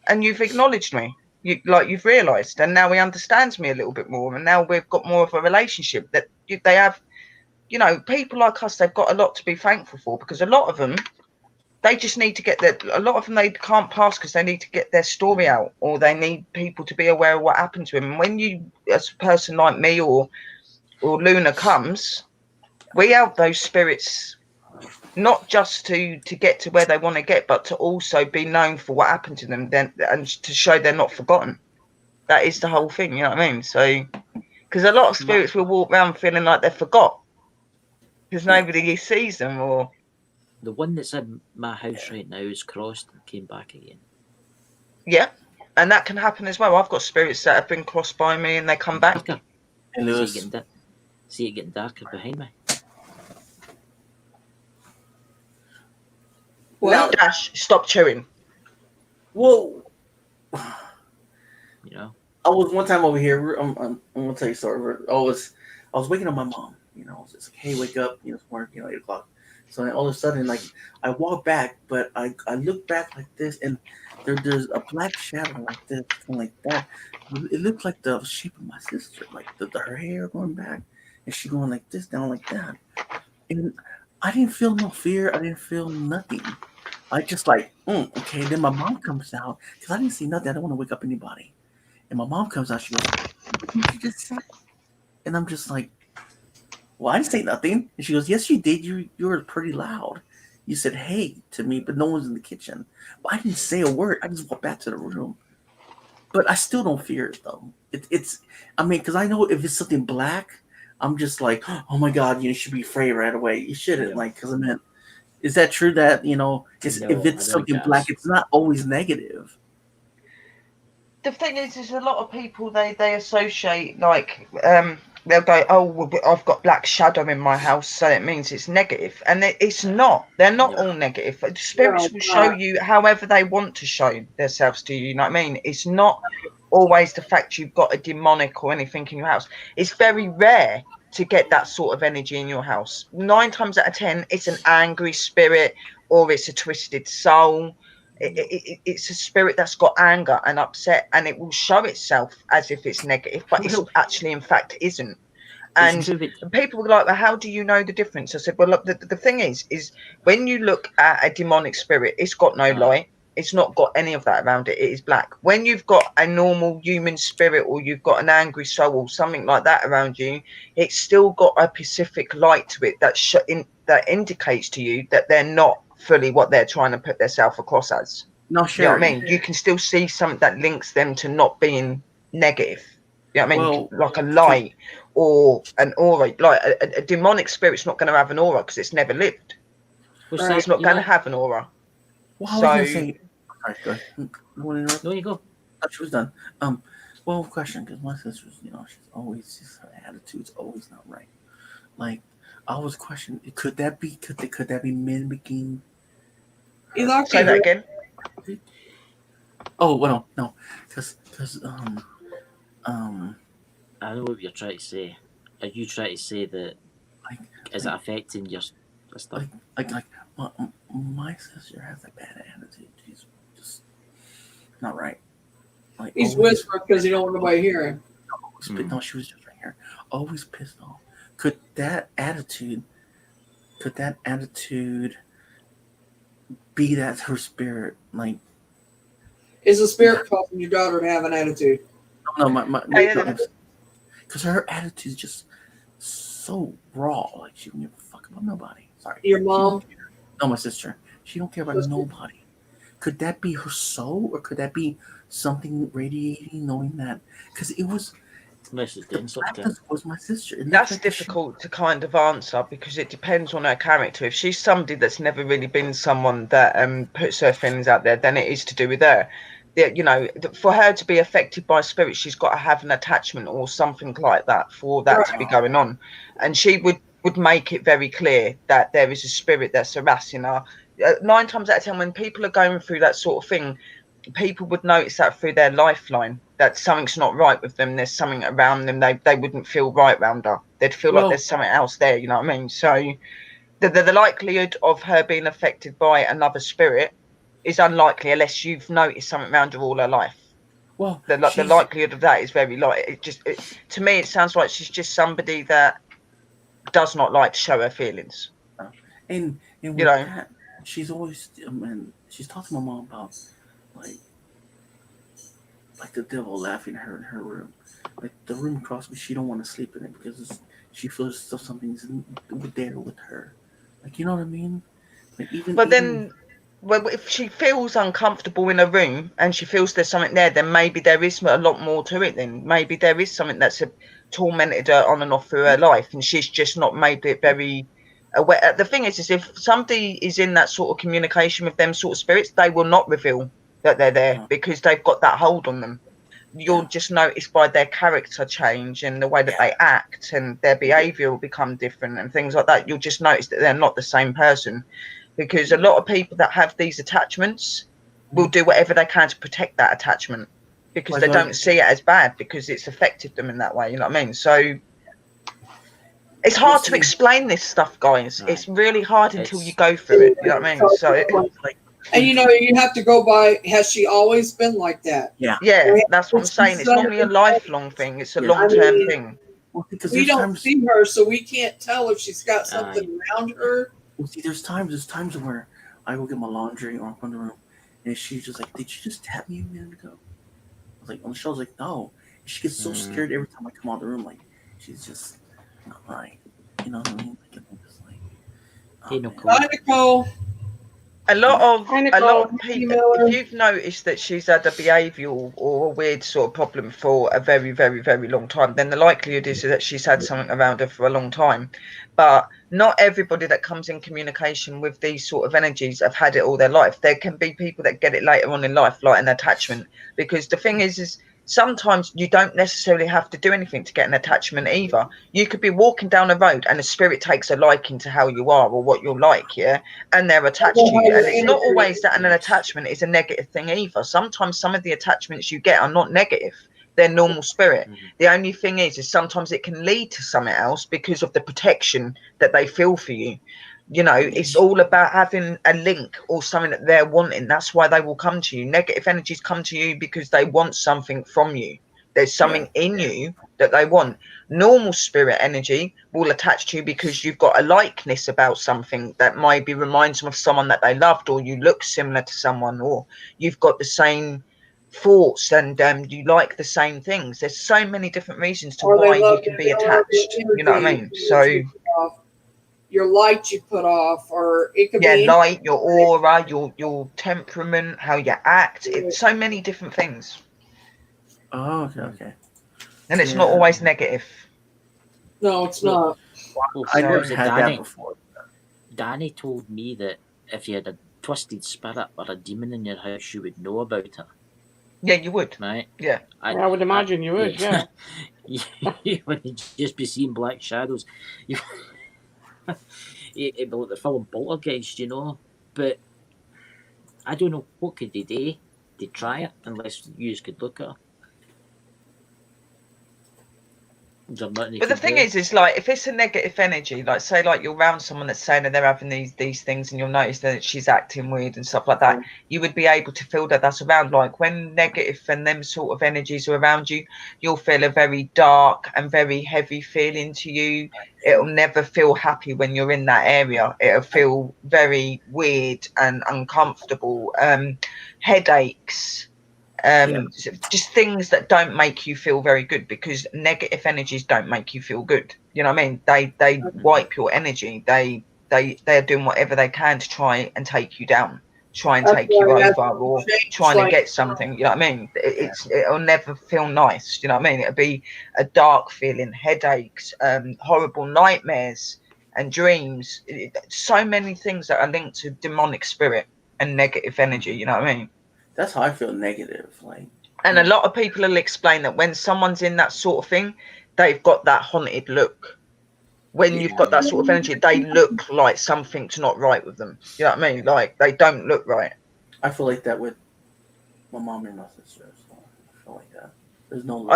and you've acknowledged me. You've realised, and now he understands me a little bit more, and now we've got more of a relationship. That they have, people like us, they've got a lot to be thankful for, because a lot of them, they just need to get a lot of them, they can't pass because they need to get their story out, or they need people to be aware of what happened to them. And when you, as a person like me or Luna comes, we help those spirits not just to get to where they want to get, but to also be known for what happened to them, then, and to show they're not forgotten. That is the whole thing, you know what I mean? So, because a lot of spirits will walk around feeling like they're forgot because nobody sees them. Or the one that's in my house right now is crossed and came back again. Yeah, and that can happen as well. I've got spirits that have been crossed by me and they come back. See it getting darker behind me. Well, Dash, stop chewing. Well, you know, I was one time over here. I'm gonna tell you a story. I was waking up my mom. I was just like, hey, wake up. It's morning. 8 o'clock. So then all of a sudden, like, I walk back, but I look back like this, and there's a black shadow like this, and like that. It looked like the shape of my sister, like her hair going back, and she going like this, down like that. And I didn't feel no fear. I didn't feel nothing. I just like, okay. Then my mom comes out, because I didn't see nothing. I don't want to wake up anybody. And my mom comes out. She goes, "What did you just say?" And I'm just like, "Well, I didn't say nothing." And she goes, "Yes, you did. You were pretty loud. You said hey to me, but no one's in the kitchen. But I didn't say a word. I just walked back to the room. But I still don't fear it though. It's because I know if it's something black, I'm just like, oh my God, you should be afraid right away. You shouldn't, because is that true that if it's something black, it's not always negative? The thing is a lot of people they associate, like, they'll go, oh, well, I've got black shadow in my house, so it means it's negative. And it's not. They're not all negative. The spirits will show you however they want to show themselves to you. You know what I mean? It's not always the fact you've got a demonic or anything in your house. It's very rare to get that sort of energy in your house. 9 times out of 10, it's an angry spirit or it's a twisted soul. It's a spirit that's got anger and upset, and it will show itself as if it's negative, but it's actually, in fact, isn't. And people were like, well, how do you know the difference? I said, well, look, the thing is when you look at a demonic spirit, it's got no light. It's not got any of that around it. It is black. When you've got a normal human spirit or you've got an angry soul or something like that around you, it's still got a specific light to it that indicates to you that they're not fully what they're trying to put themselves across as. No, sure. You know what I mean? You can still see something that links them to not being negative. You know what I mean? Well, like a light or an aura. Like a demonic spirit's not going to have an aura because it's never lived. So it's not going to have an aura. Well, I was going to say... All right, go ahead. No, you go. I thought she was done. Well, question, because my sister's, she's always, just her attitude's always not right. Like, I was questioning, could that be mimicking? Say that again. Oh, well, no, because I know what you're trying to say. Are you trying to say that is it affecting your stuff? Like my sister has a bad attitude. She's just not right. Like, he's whispering because he don't want nobody hearing. No, she was just right here. Always pissed off. Could that attitude be that her spirit? Like, is the spirit causing your daughter to have an attitude? No, because her attitude is just so raw. Like, she don't give a fuck about nobody. Sorry. Your mom? No, my sister. She don't care about nobody. Could that be her soul, or could that be something radiating, knowing that? Because it was. Was my sister. That's difficult to kind of answer because it depends on her character. If she's somebody that's never really been someone that puts her feelings out there, then it is to do with her. For her to be affected by spirit, she's got to have an attachment or something like that for that to be going on. And she would make it very clear that there is a spirit that's harassing her. 9 times out of 10, when people are going through that sort of thing, people would notice that through their lifeline, that something's not right with them. There's something around them. They wouldn't feel right around her. They'd feel like there's something else there. You know what I mean? So the likelihood of her being affected by another spirit is unlikely unless you've noticed something around her all her life. Well, the likelihood of that is very light. To me, it sounds like she's just somebody that does not like to show her feelings. And that, she's always she's talking to my mom about like the devil laughing at her in her room. Like, the room across me, she don't want to sleep in it because she feels something's there with her. Like, you know what I mean? Like, well, if she feels uncomfortable in a room and she feels there's something there, then maybe there is a lot more to it. Then maybe there is something that's tormented her on and off through her life, and she's just not made it very aware. The thing is if somebody is in that sort of communication with them sort of spirits, they will not reveal that they're there because they've got that hold on them. You'll just notice by their character change and the way that they act, and their behavior will become different and things like that. You'll just notice that they're not the same person, because a lot of people that have these attachments will do whatever they can to protect that attachment because they don't see it as bad because it's affected them in that way. You know what I mean? So it's hard to explain this stuff, guys. It's really hard until you go through it. You know what I mean? So and you have to go by, has she always been like that? Yeah, that's what I'm saying. It's not really a lifelong thing. It's a long-term thing. Well, because we don't see her, so we can't tell if she's got something around her. Well, see, there's times where I go get my laundry or I'm in the room, and she's just like, "Did you just tap me a minute ago?" I was like, on the show, I was like, "No." And she gets so scared every time I come out of the room, like she's just not right. You know what I mean? Like, I'm just like, hey, Nicole. Bye, Nicole. A lot of people, if you've noticed that she's had a behavioural or a weird sort of problem for a very, very, very long time, then the likelihood is that she's had something around her for a long time. But not everybody that comes in communication with these sort of energies have had it all their life. There can be people that get it later on in life, like an attachment. Because the thing is sometimes you don't necessarily have to do anything to get an attachment either. You could be walking down the road and a spirit takes a liking to how you are or what you're like, yeah, and they're attached to you. And it's not always that an attachment is a negative thing either. Sometimes some of the attachments you get are not negative. They're normal spirit. The only thing is sometimes it can lead to something else because of the protection that they feel for you. You know, it's all about having a link or something that they're wanting. That's why they will come to you. Negative energies come to you because they want something from you. There's something in you that they want. Normal spirit energy will attach to you because you've got a likeness about something that maybe reminds them of someone that they loved, or you look similar to someone, or you've got the same thoughts and you like the same things. There's so many different reasons to why you can be attached. You know what I mean? So your light you put off, or it could yeah, be light, your aura, your temperament, how you act. It's so many different things, Oh, okay. and it's not always negative. No, it's not. Well, I never so had Danny, that before. Danny told me that if you had a twisted spirit or a demon in your house, you would know about it. Yeah, you would. Right? Yeah. I would imagine you would, yeah. You would just be seeing black shadows. It'd be like the film Poltergeist, you know. But I don't know what could they do to try it unless you could look at her. But the thing is like if it's a negative energy, like say like you're around someone that's saying that they're having these things, and you'll notice that she's acting weird and stuff like that, you would be able to feel that that's around. Like when negative and them sort of energies are around you, you'll feel a very dark and very heavy feeling to you. It'll never feel happy when you're in that area. It'll feel very weird and uncomfortable. Headaches. Just things that don't make you feel very good, because negative energies don't make you feel good. You know what I mean? They wipe your energy. They're doing whatever they can to try and take you down, try and take you over, or trying to get something. You know what I mean? It'll never feel nice. You know what I mean? It'll be a dark feeling, headaches, horrible nightmares and dreams. So many things that are linked to demonic spirit and negative energy. You know what I mean? That's how I feel negative. Like, and a lot of people will explain that when someone's in that sort of thing, they've got that haunted look. When you've got that sort of energy, they look like something's not right with them. You know what I mean? Like they don't look right. I feel like that with my mom and my sister. So I feel like that. There's no.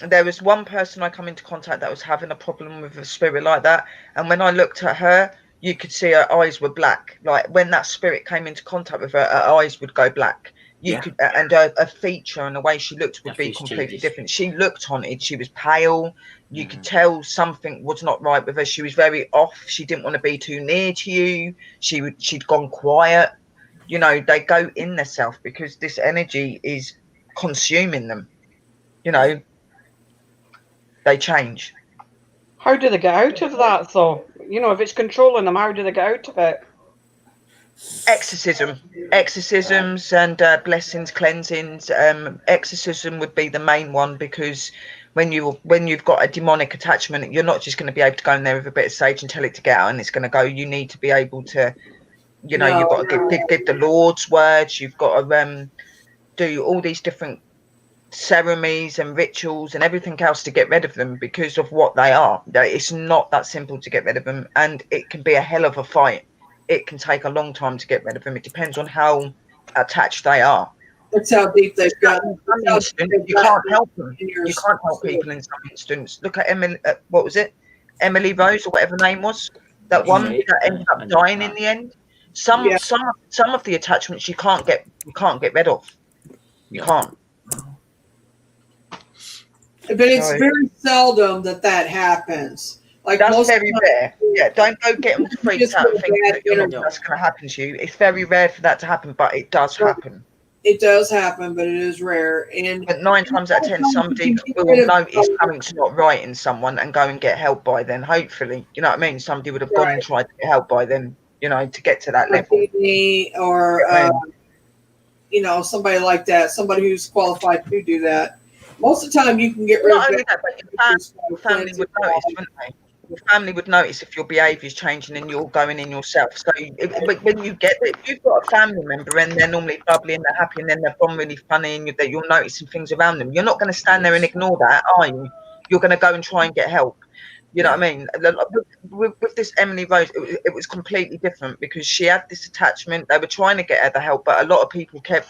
There was one person I come into contact that was having a problem with a spirit like that, and when I looked at her, you could see her eyes were black. Like when that spirit came into contact with her, her eyes would go black. You could, and a feature and the way she looked would be completely different. She looked haunted. She was pale. You could tell something was not right with her. She was very off. She didn't want to be too near to you. She'd gone quiet. You know, they go in themselves because this energy is consuming them. You know, they change. How do they get out of that, though? You know, if it's controlling them, how do they get out of it? Exorcisms and blessings, cleansings. Exorcism would be the main one, because when you've got a demonic attachment, you're not just going to be able to go in there with a bit of sage and tell it to get out and it's going to go. You need to be able to, you know, you've got to give the Lord's words. You've got to do all these different ceremonies and rituals and everything else to get rid of them, because of what they are. It's not that simple to get rid of them, and it can be a hell of a fight. It can take a long time to get rid of them. It depends on how attached they are. That's how deep they've gotten. You can't help them. You can't help people in some instance. Look at Emily. What was it? Emily Rose, or whatever her name was. That one that ended up dying in the end. Some of the attachments you can't get rid of. You can't. But it's very seldom that happens. Like that's very rare. Yeah, don't go getting freaked out and think that that's going to happen to you. It's very rare for that to happen, but it does happen. It does happen, but it is rare. But 9 times out of 10, somebody will notice something's not right in someone and go and get help by then. Hopefully, you know what I mean. Somebody would have gone and tried to get help by then, you know, to get to that level. Or you know, somebody like that, somebody who's qualified to do that. Most of the time, you can get rid of it. Not only that, but your family would notice, wouldn't they? your family would notice if your behaviour is changing and you're going in yourself. So when you get it, if you've got a family member and they're normally bubbly and they're happy and then they've gone really funny and that you're noticing things around them, you're not going to stand there and ignore that, are you? You're going to go and try and get help. You know what I mean? With this Emily Rose, it was completely different because she had this attachment. They were trying to get her the help, but a lot of people kept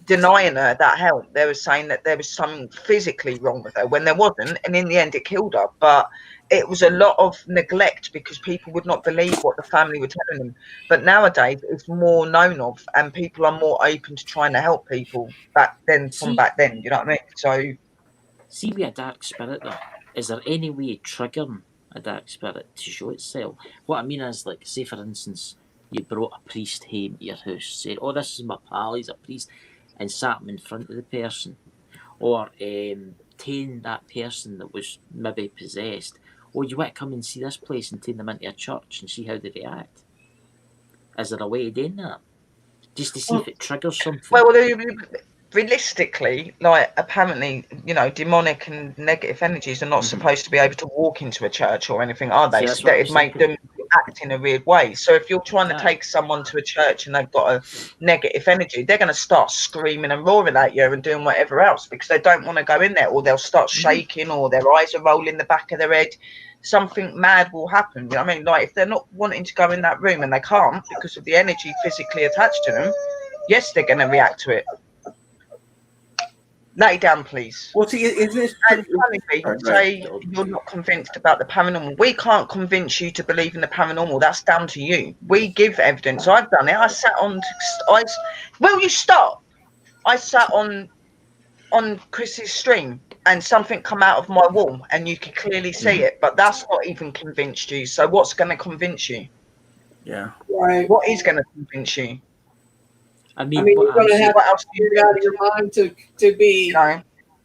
denying her that help. They were saying that there was something physically wrong with her when there wasn't, and in the end it killed her. But it was a lot of neglect because people would not believe what the family were telling them. But nowadays it's more known of, and people are more open to trying to help people back then. You know what I mean? So see, with a dark spirit though, is there any way of triggering a dark spirit to show itself? What I mean is, like, say for instance, you brought a priest home to your house, said, "Oh, this is my pal, he's a priest," and sat him in front of the person, or telling that person that was maybe possessed, "Oh, you want to come and see this place," and take them into a church and see how they react. Is there a way of doing that? Just to see if it triggers something. well, realistically, like, apparently, you know, demonic and negative energies are not supposed to be able to walk into a church or anything, are they? See, So that it make them act in a weird way. So if you're trying to Aye. take someone to a church and they've got a negative energy, they're going to start screaming and roaring at you and doing whatever else because they don't want to go in there, or they'll start shaking, or their eyes are rolling the back of their head. Something mad will happen. You know what I mean? Like, if they're not wanting to go in that room and they can't because of the energy physically attached to them, yes, they're going to react to it. Lay down, please. Well, see, isn't it? And finally, say you're not convinced about the paranormal. We can't convince you to believe in the paranormal. That's down to you. We give evidence. I've done it. I sat on. Will you stop? I sat on Chris's stream, and something come out of my wall, and you could clearly see it. But that's not even convinced you. So what's going to convince you? Yeah. Right. What is going to convince you? I mean, you're going to have what else to get out of your mind to be You know,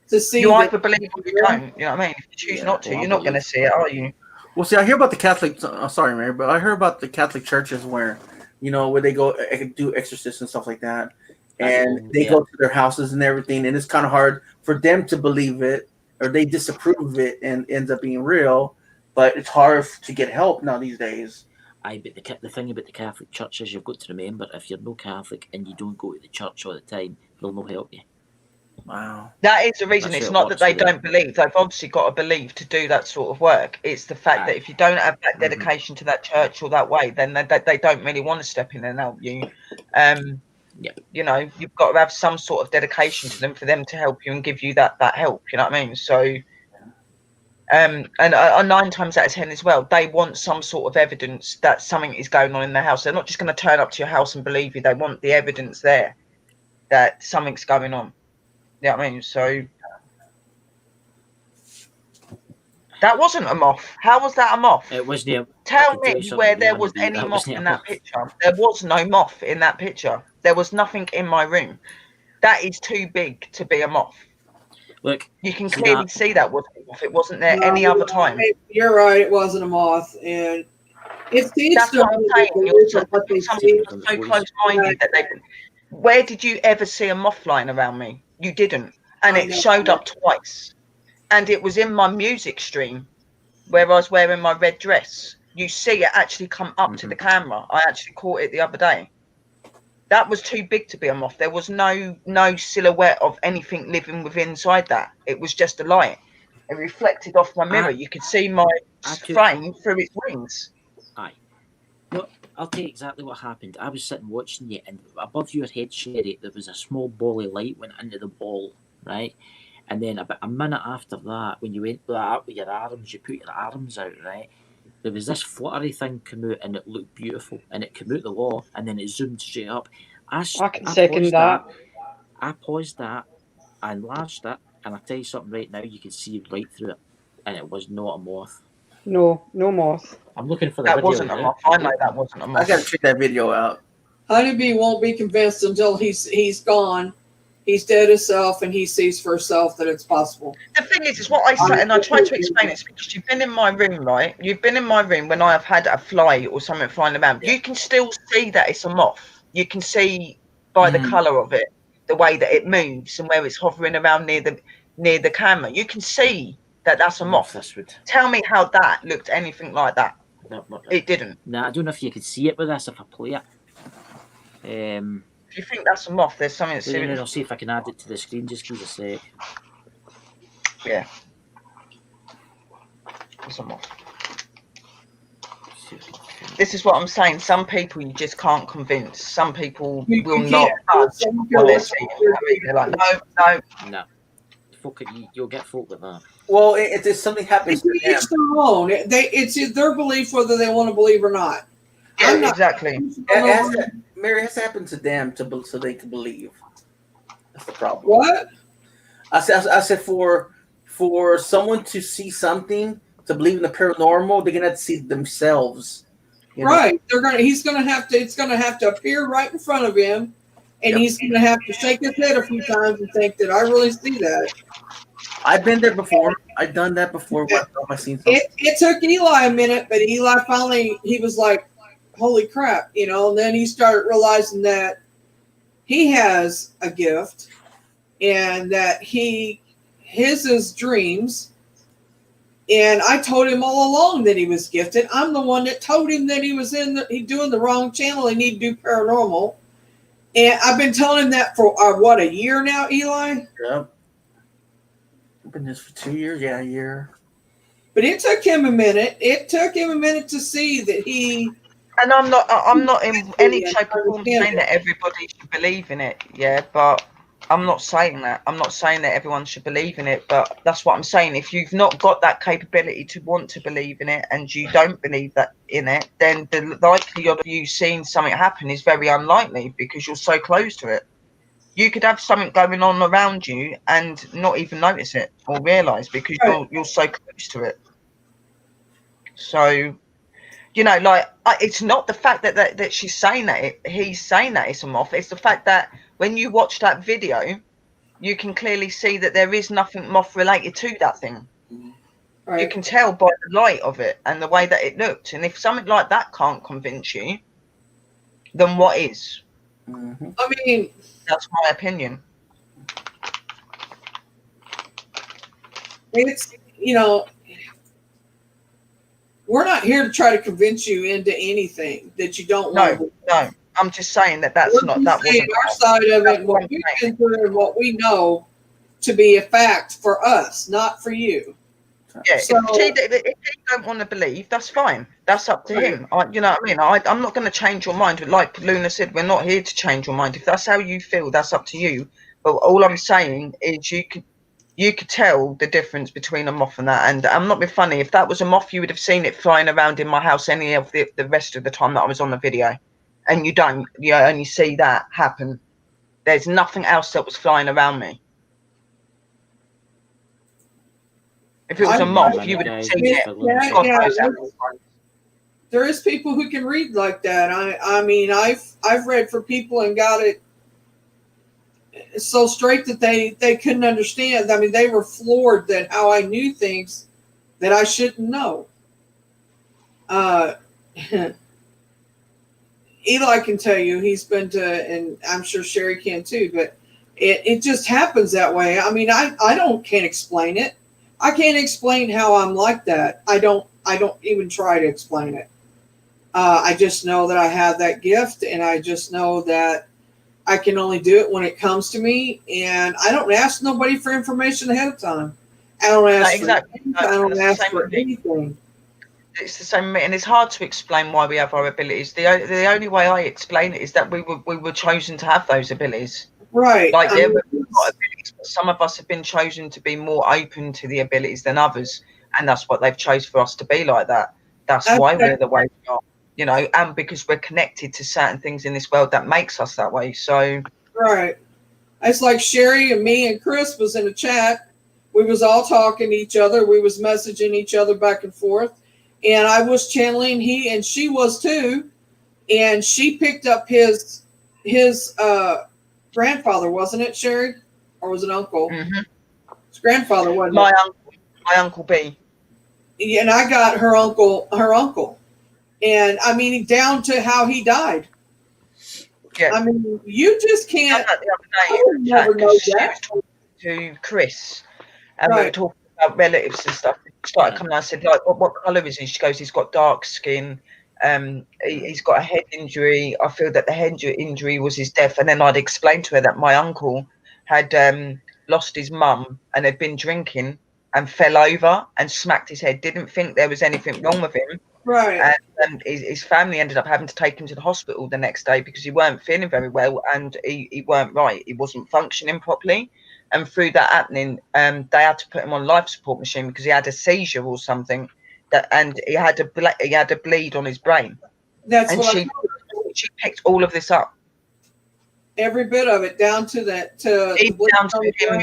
to see. you that- either believe or you don't. You know what I mean? If you choose not to, well, you're not going to see it, are you? Well, see, I hear about the Catholic. Sorry, Mary, but I heard about the Catholic churches where, you know, where they go do exorcists and stuff like that, and they go to their houses and everything, and it's kind of hard for them to believe it, or they disapprove of it, and ends up being real. But it's hard to get help now these days. Aye, but the thing about the Catholic Church is you've got to remember, if you're no Catholic and you don't go to the church all the time, they'll not help you. Wow. That is the reason. That's It's how it not that works they with them. don't believe. They've obviously got to believe to do that sort of work. It's the fact that Aye. if you don't have that dedication to that church or that way, then they don't really want to step in and help you. Yep. You know, you've got to have some sort of dedication to them for them to help you and give you that help. You know what I mean? So, and 9 times out of 10 as well, they want some sort of evidence that something is going on in their house. They're not just going to turn up to your house and believe you. They want the evidence there that something's going on. You know what I mean? So that wasn't a moth. How was that a moth? It wasn't a, Tell me where there was any moth in that picture. There was no moth in that picture. There was nothing in my room. That is too big to be a moth. Look, You can clearly see that was a moth. It wasn't there any other time. You're right. It wasn't a moth, and it's That's what I'm saying. Some people are so close-minded that they. Where did you ever see a moth flying around me? You didn't, and it showed up twice, and it was in my music stream where I was wearing my red dress. You see it actually come up to the camera. I actually caught it the other day. That was too big to be a moth. There was no silhouette of anything living within inside that. It was just a light. It reflected off my mirror. You could see my frame through its wings. Aye. Look, I'll tell you exactly what happened. I was sitting watching you, and above your head, Sherry, there was a small ball of light went into the wall, right? And then about a minute after that, when you went out with your arms, you put your arms out, right? There was this fluttery thing come out, and it looked beautiful, and it came out the wall, and then it zoomed straight up. I can second that. I paused that, I enlarged it, and I tell you something right now, you can see right through it, and it was not a moth. No moth. I'm looking for the That video. wasn't a moth. I know that wasn't a moth. I gotta check that video out. Honeybee won't be convinced until he's gone. He's dead himself, and he sees for himself that it's possible. The thing is what I say, and I try to explain it, because you've been in my room, right? You've been in my room when I have had a fly or something flying around. You can still see that it's a moth. You can see by the colour of it, the way that it moves and where it's hovering around near the camera. You can see That's a moth. This would. Tell me how that looked anything like that. No, it didn't. Nah, I don't know if you could see it with this if I play it. If you think that's a moth, there's something that's Then I'll see if I can add it to the screen. Just give us a sec. Yeah. It's a moth. This is what I'm saying. Some people you just can't convince. Some people will not budge what they're seeing. They're like, no. Folk, you'll get folk with that. Well, if something happens to them, it's their own. It's their belief whether they want to believe or not. Yeah, exactly. Mary, it has to happen to them so they can believe. That's the problem. What? I said for someone to see something, to believe in the paranormal, they're gonna have to see themselves. Right. It's gonna have to appear right in front of him, and he's gonna have to shake his head a few times and think, did I really see that? I've been there before. I've done that before. I've seen something. It took Eli a minute, but Eli finally, he was like, holy crap, and then he started realizing that he has a gift and that his is dreams. And I told him all along that he was gifted. I'm the one that told him that he was doing the wrong channel. He need to do paranormal. And I've been telling him that for a year now, Eli? Yep. I've been this for 2 years. Yeah, a year. But it took him a minute. It took him a minute to see that he. And I'm not in any shape or form saying that everybody should believe in it. Yeah, but I'm not saying that. I'm not saying that everyone should believe in it, but that's what I'm saying. If you've not got that capability to want to believe in it and you don't believe that in it, then the likelihood of you seeing something happen is very unlikely because you're so close to it. You could have something going on around you and not even notice it or realise because you're so close to it. So, it's not the fact that she's saying that he's saying that it's a moth. It's the fact that when you watch that video, you can clearly see that there is nothing moth related to that thing. Right. You can tell by the light of it and the way that it looked. And if something like that can't convince you, then what is? Mm-hmm. I mean, that's my opinion. It's, we're not here to try to convince you into anything that you don't want to. No. I'm just saying that wasn't our side of it, what we've been through and what we know to be a fact for us, not for you. Yeah, so, if he don't want to believe, that's fine. That's up to him. You know what I mean? I'm not going to change your mind. Like Luna said, we're not here to change your mind. If that's how you feel, that's up to you. But all I'm saying is you could tell the difference between a moth and that. And I'm not being funny. If that was a moth, you would have seen it flying around in my house any of the rest of the time that I was on the video. And you don't. You only see that happen. There's nothing else that was flying around me. If it was a moth, you would have seen it. There is people who can read like that. I mean, I've read for people and got it so straight that they couldn't understand. I mean, they were floored that how I knew things that I shouldn't know. Eli can tell you he's been to, and I'm sure Sherry can too, but it just happens that way. I mean, I can't explain it. I can't explain how I'm like that. I don't even try to explain it. I just know that I have that gift, and I just know that I can only do it when it comes to me, and I don't ask nobody for information ahead of time. I don't ask for anything. It's the same, and it's hard to explain why we have our abilities. The only way I explain it is that we were chosen to have those abilities. Right. Like we've got abilities, but some of us have been chosen to be more open to the abilities than others, and that's what they've chose for us to be like that. That's why we're the way we are, and because we're connected to certain things in this world that makes us that way. So right. It's like Sherry and me and Chris was in a chat. We was all talking to each other. We was messaging each other back and forth. And I was channeling, and she was too. And she picked up his grandfather, wasn't it, Sherry? Or was it uncle? Mm-hmm. His grandfather, wasn't my it? My uncle B. And I got her uncle. And I mean, down to how he died. Yeah. I mean, you just can't. The other day, she was talking to Chris, and we were talking about relatives and stuff. She started coming. I said, like, what colour is he? She goes, he's got dark skin. He's got a head injury. I feel that the head injury was his death. And then I'd explained to her that my uncle had lost his mum and had been drinking and fell over and smacked his head. Didn't think there was anything wrong with him. Right. And his family ended up having to take him to the hospital the next day because he weren't feeling very well and he weren't right. He wasn't functioning properly. And through that happening, they had to put him on life support machine because he had a seizure or something. And he had a bleed on his brain. That's and what she picked all of this up. Every bit of it, down to that, to Even down to him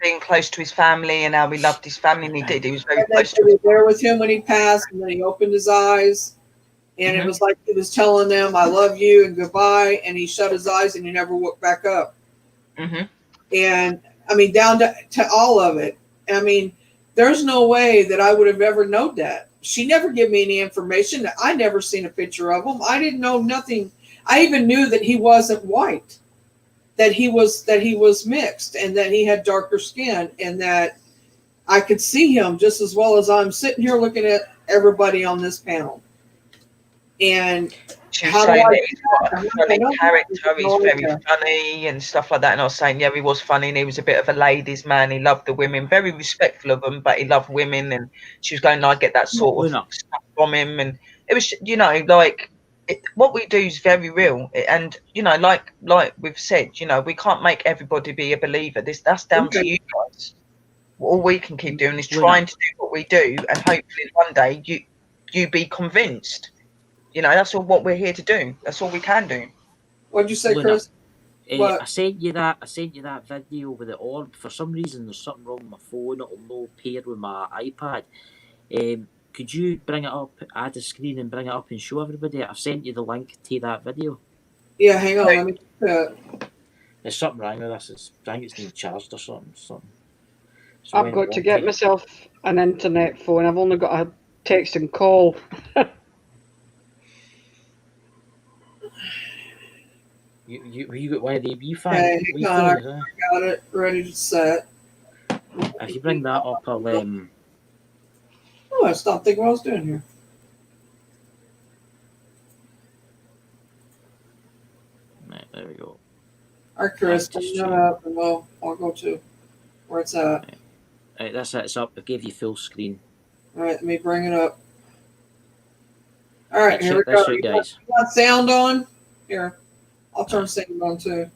being close to his family and how he loved his family, and he did. He was very close to him. There with him when he passed, and then he opened his eyes, and it was like he was telling them, "I love you" and goodbye, and he shut his eyes and he never woke back up. And I mean, down to all of it. I mean, there's no way that I would have ever known that. She never gave me any information. I never seen a picture of him. I didn't know nothing. I even knew that he wasn't white, that he was mixed, and that he had darker skin, and that I could see him just as well as I'm sitting here looking at everybody on this panel. And she was saying that he's got a funny character, he's very funny and stuff like that. And I was saying, yeah, he was funny and he was a bit of a ladies' man. He loved the women, very respectful of them, but he loved women. And she was going, I get that sort of stuff from him. And it was, you know, like what we do is very real. And, you know, like we've said, you know, we can't make everybody be a believer. That's down to you guys. All we can keep doing is trying to do what we do. And hopefully one day you be convinced. You know, that's all what we're here to do. That's all we can do. What'd you say, Chris? I sent you that video with the orb. For some reason, there's something wrong with my phone. It'll no pair with my iPad. Could you bring it up, add a screen, and bring it up and show everybody? I've sent you the link to that video. Yeah, hang on. Let me. There's something wrong with this. I think it's being charged or something. So I've got to get myself an internet phone. I've only got a text and call. You got one of the I got it ready to set. If you bring that up, I'll Oh, I stopped thinking what I was doing here. Right, there we go. All right, Chris, bring that up, and I'll go to where it's at. Right, that's it. It's up. I gave you full screen. All right, let me bring it up. All right, here we go. That's right, guys. You got sound on? Here, I'll turn sound on too.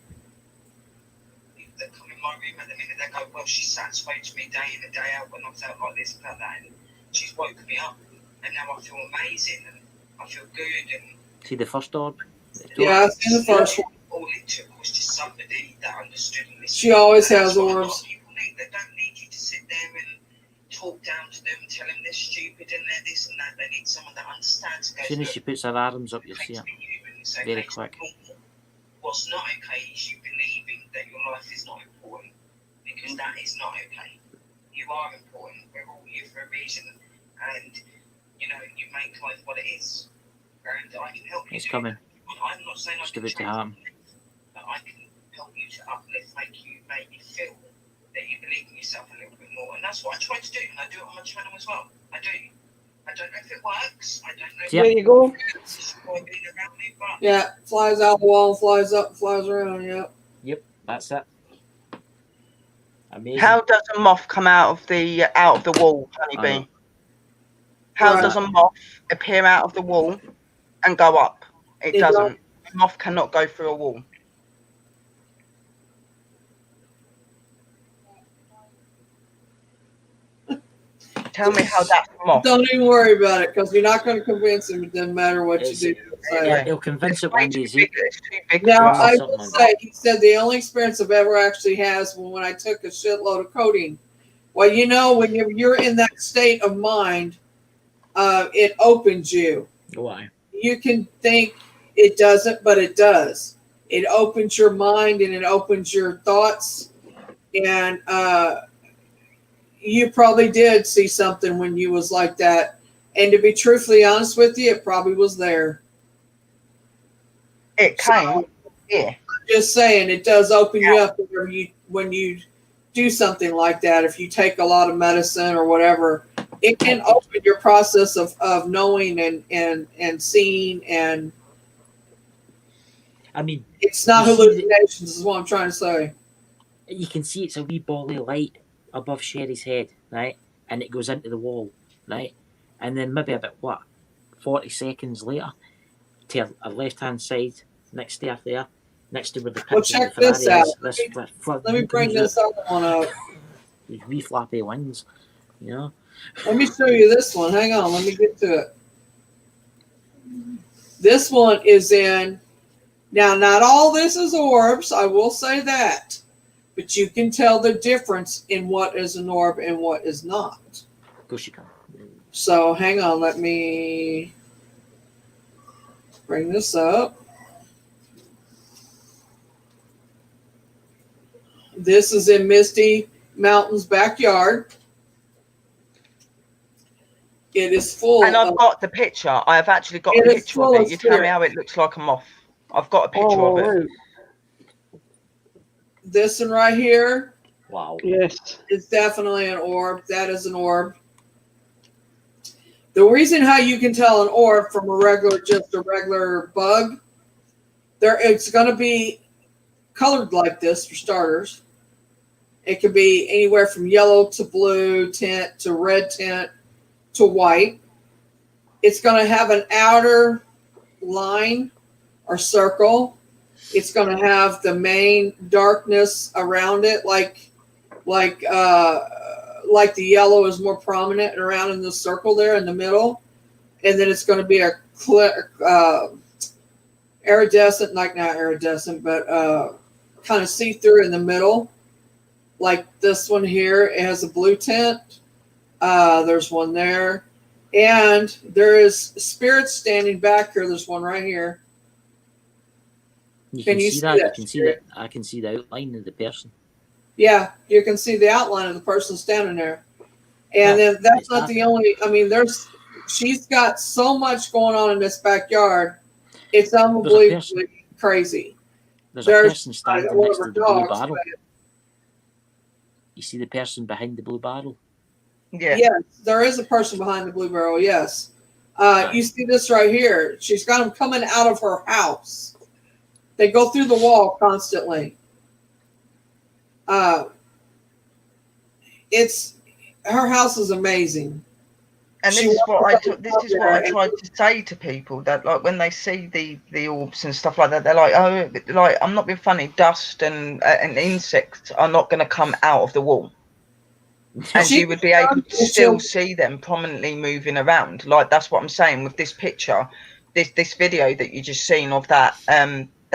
They come in my room at the minute. They go, well, she satisfied me day in and day out when I felt like this and like that. And she's woken me up, and now I feel amazing and I feel good. And see the first orb? Yeah, I've seen the first one. All it took was just somebody that understood and listened. She always has orbs. People need. They don't need you to sit there and talk down to them and tell them they're stupid and they're this and that. They need someone that understands. As soon as she puts her arms up, you'll see it. Very quick. What's not okay is you believing that your life is not important, because that is not okay. You are important. We're all here for a reason, and you know you make life what it is. And I can help you. It's coming. I'm not saying just a bit to harm. But I can help you to uplift, make you feel that you believe in yourself a little bit more, and that's what I try to do, and I do it on my channel as well. I do. I don't know if it works. I don't know. There you go. Yeah, flies out the wall, flies up, flies around. Yep, that's it. Amazing. How does a moth come out of the wall, Honeybee? How does a moth appear out of the wall and go up? It doesn't. A moth cannot go through a wall. Tell me how that's a moth. Don't even worry about it, because you're not going to convince him. It doesn't matter what you do. He'll convince it one day. Now, I will say, he said the only experience I've ever actually has when I took a shitload of codeine. Well, you know, when you're in that state of mind, it opens you. Why? You can think it doesn't, but it does. It opens your mind and it opens your thoughts. And you probably did see something when you was like that. And to be truthfully honest with you, it probably was there. It came. Yeah. I'm just saying, it does open you up when you do something like that. If you take a lot of medicine or whatever, it can open your process of knowing and seeing, and I mean, it's not you see hallucinations, is what I'm trying to say. you can see it's a wee ball of light above Sherry's head, right? And it goes into the wall, right? And then maybe about 40 seconds later, to her left hand side, next to her there, next to where the Well, picture of check the Ferrari this out. is, this Let me bring this other one up. these wee flappy wings, you know. Let me show you this one. Hang on, let me get to it. This one is in. Now, not all this is orbs, I will say that. But you can tell the difference in what is an orb and what is not. Of course you can. So, hang on, let me bring this up. This is in Misty Mountain's backyard. It is full. And I've got the picture. I have actually got a picture of it. You tell me how it looks like a moth. I've got a picture of it. This one right here. Wow. Yes. It's definitely an orb. That is an orb. The reason how you can tell an orb from just a regular bug, it's going to be colored like this for starters. It could be anywhere from yellow to blue tint to red tint to white. It's going to have an outer line or circle. It's going to have the main darkness around it, like the yellow is more prominent around in the circle there in the middle, and then it's going to be a iridescent, like not iridescent, but kind of see-through in the middle, like this one here. It has a blue tint. There's one there, and there is spirits standing back here. There's one right here. You can see that. You can see that. I can see the outline of the person. Yeah, you can see the outline of the person standing there. And then that's not the only, I mean, she's got so much going on in this backyard. It's unbelievably crazy. There's a person standing next to the blue barrel. You see the person behind the blue barrel? Yeah. Yes, there is a person behind the blue barrel, yes. You see this right here. She's got them coming out of her house. They go through the wall constantly. Her house is amazing. And this is what I tried to say to people, that like when they see the orbs and stuff like that, they're like, oh, like, I'm not being funny. Dust and insects are not going to come out of the wall, and you would be able to still see them prominently moving around. Like, that's what I'm saying with this picture, this video that you just seen of that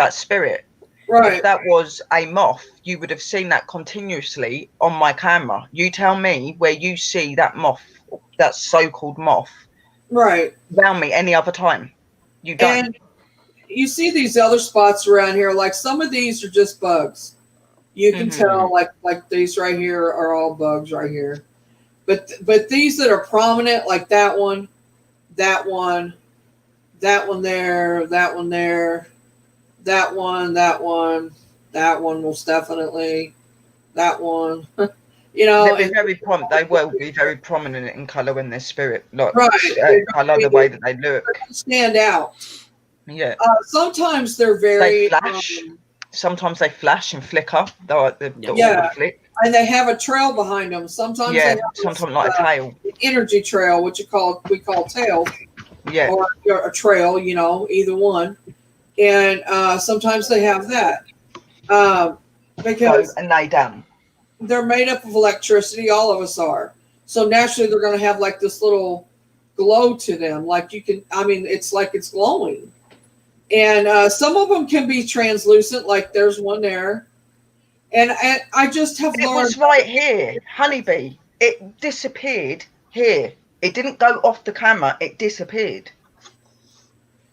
spirit. Right. If that was a moth, you would have seen that continuously on my camera. You tell me where you see that moth, that so-called moth, right, around me any other time. You don't. And you see these other spots around here, like some of these are just bugs. You can tell, like these right here are all bugs right here. But these that are prominent, like that one there, that one there, that one there, that one most definitely, that one. You know, they will be very prominent in colour when they're spirit. Like, right. I love the way that they look. They stand out. Yeah. Sometimes they're very. They flash. Sometimes they flash and flicker. Yeah. Flick. And they have a trail behind them. Sometimes they have sometimes like a tail. Energy trail, which we call tail. Yeah. Or a trail, you know, either one. And sometimes they have that. Because and lay down. They're made up of electricity. All of us are. So naturally they're going to have like this little glow to them. Like it's like it's glowing. And some of them can be translucent, like there's one there. And I just have learned. It was right here, honeybee. It disappeared here. It didn't go off the camera. It disappeared.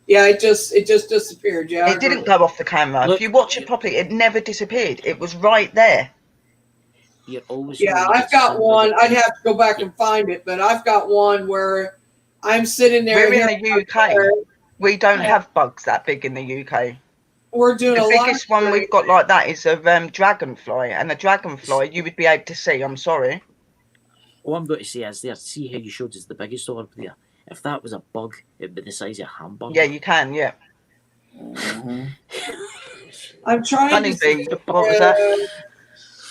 Yeah, it just disappeared. Yeah, it didn't go off the camera. Look, if you watch it properly, it never disappeared. It was right there. I've got one. I'd have to go back and find it, but I've got one where I'm sitting there. We're in the UK. We don't have bugs that big in the UK. we're doing The a lot. biggest one we've got like that is a dragonfly, and the dragonfly you would be able to see. I'm sorry. All I'm going to say is there, see how you showed us the biggest orb there? If that was a bug, it'd be the size of a hamburger. Yeah, you can. Yeah. Mhm. I'm trying Honeybee, to. what was that?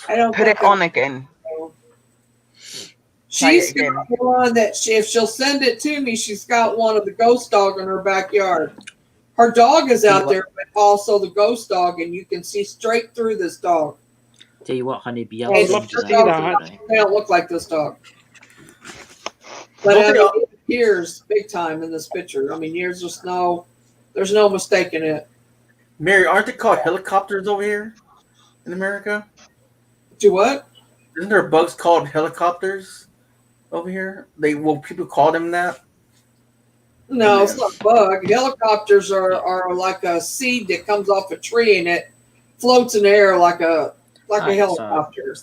I don't Put think it on again. Say She's it again. got one that if she'll send it to me, she's got one of the ghost dog in her backyard. Her dog is out there, but also the ghost dog, and you can see straight through this dog. Tell you what, Honeybee, Oh, I'd love to see that. They don't look like this dog. But I mean, it appears big time in this picture. I mean, there's no mistaking it. Mary, aren't they called helicopters over here in America? Do what? Isn't there bugs called helicopters over here? People call them that? No, it's not a bug. Helicopters are like a seed that comes off a tree and it floats in the air like a helicopter.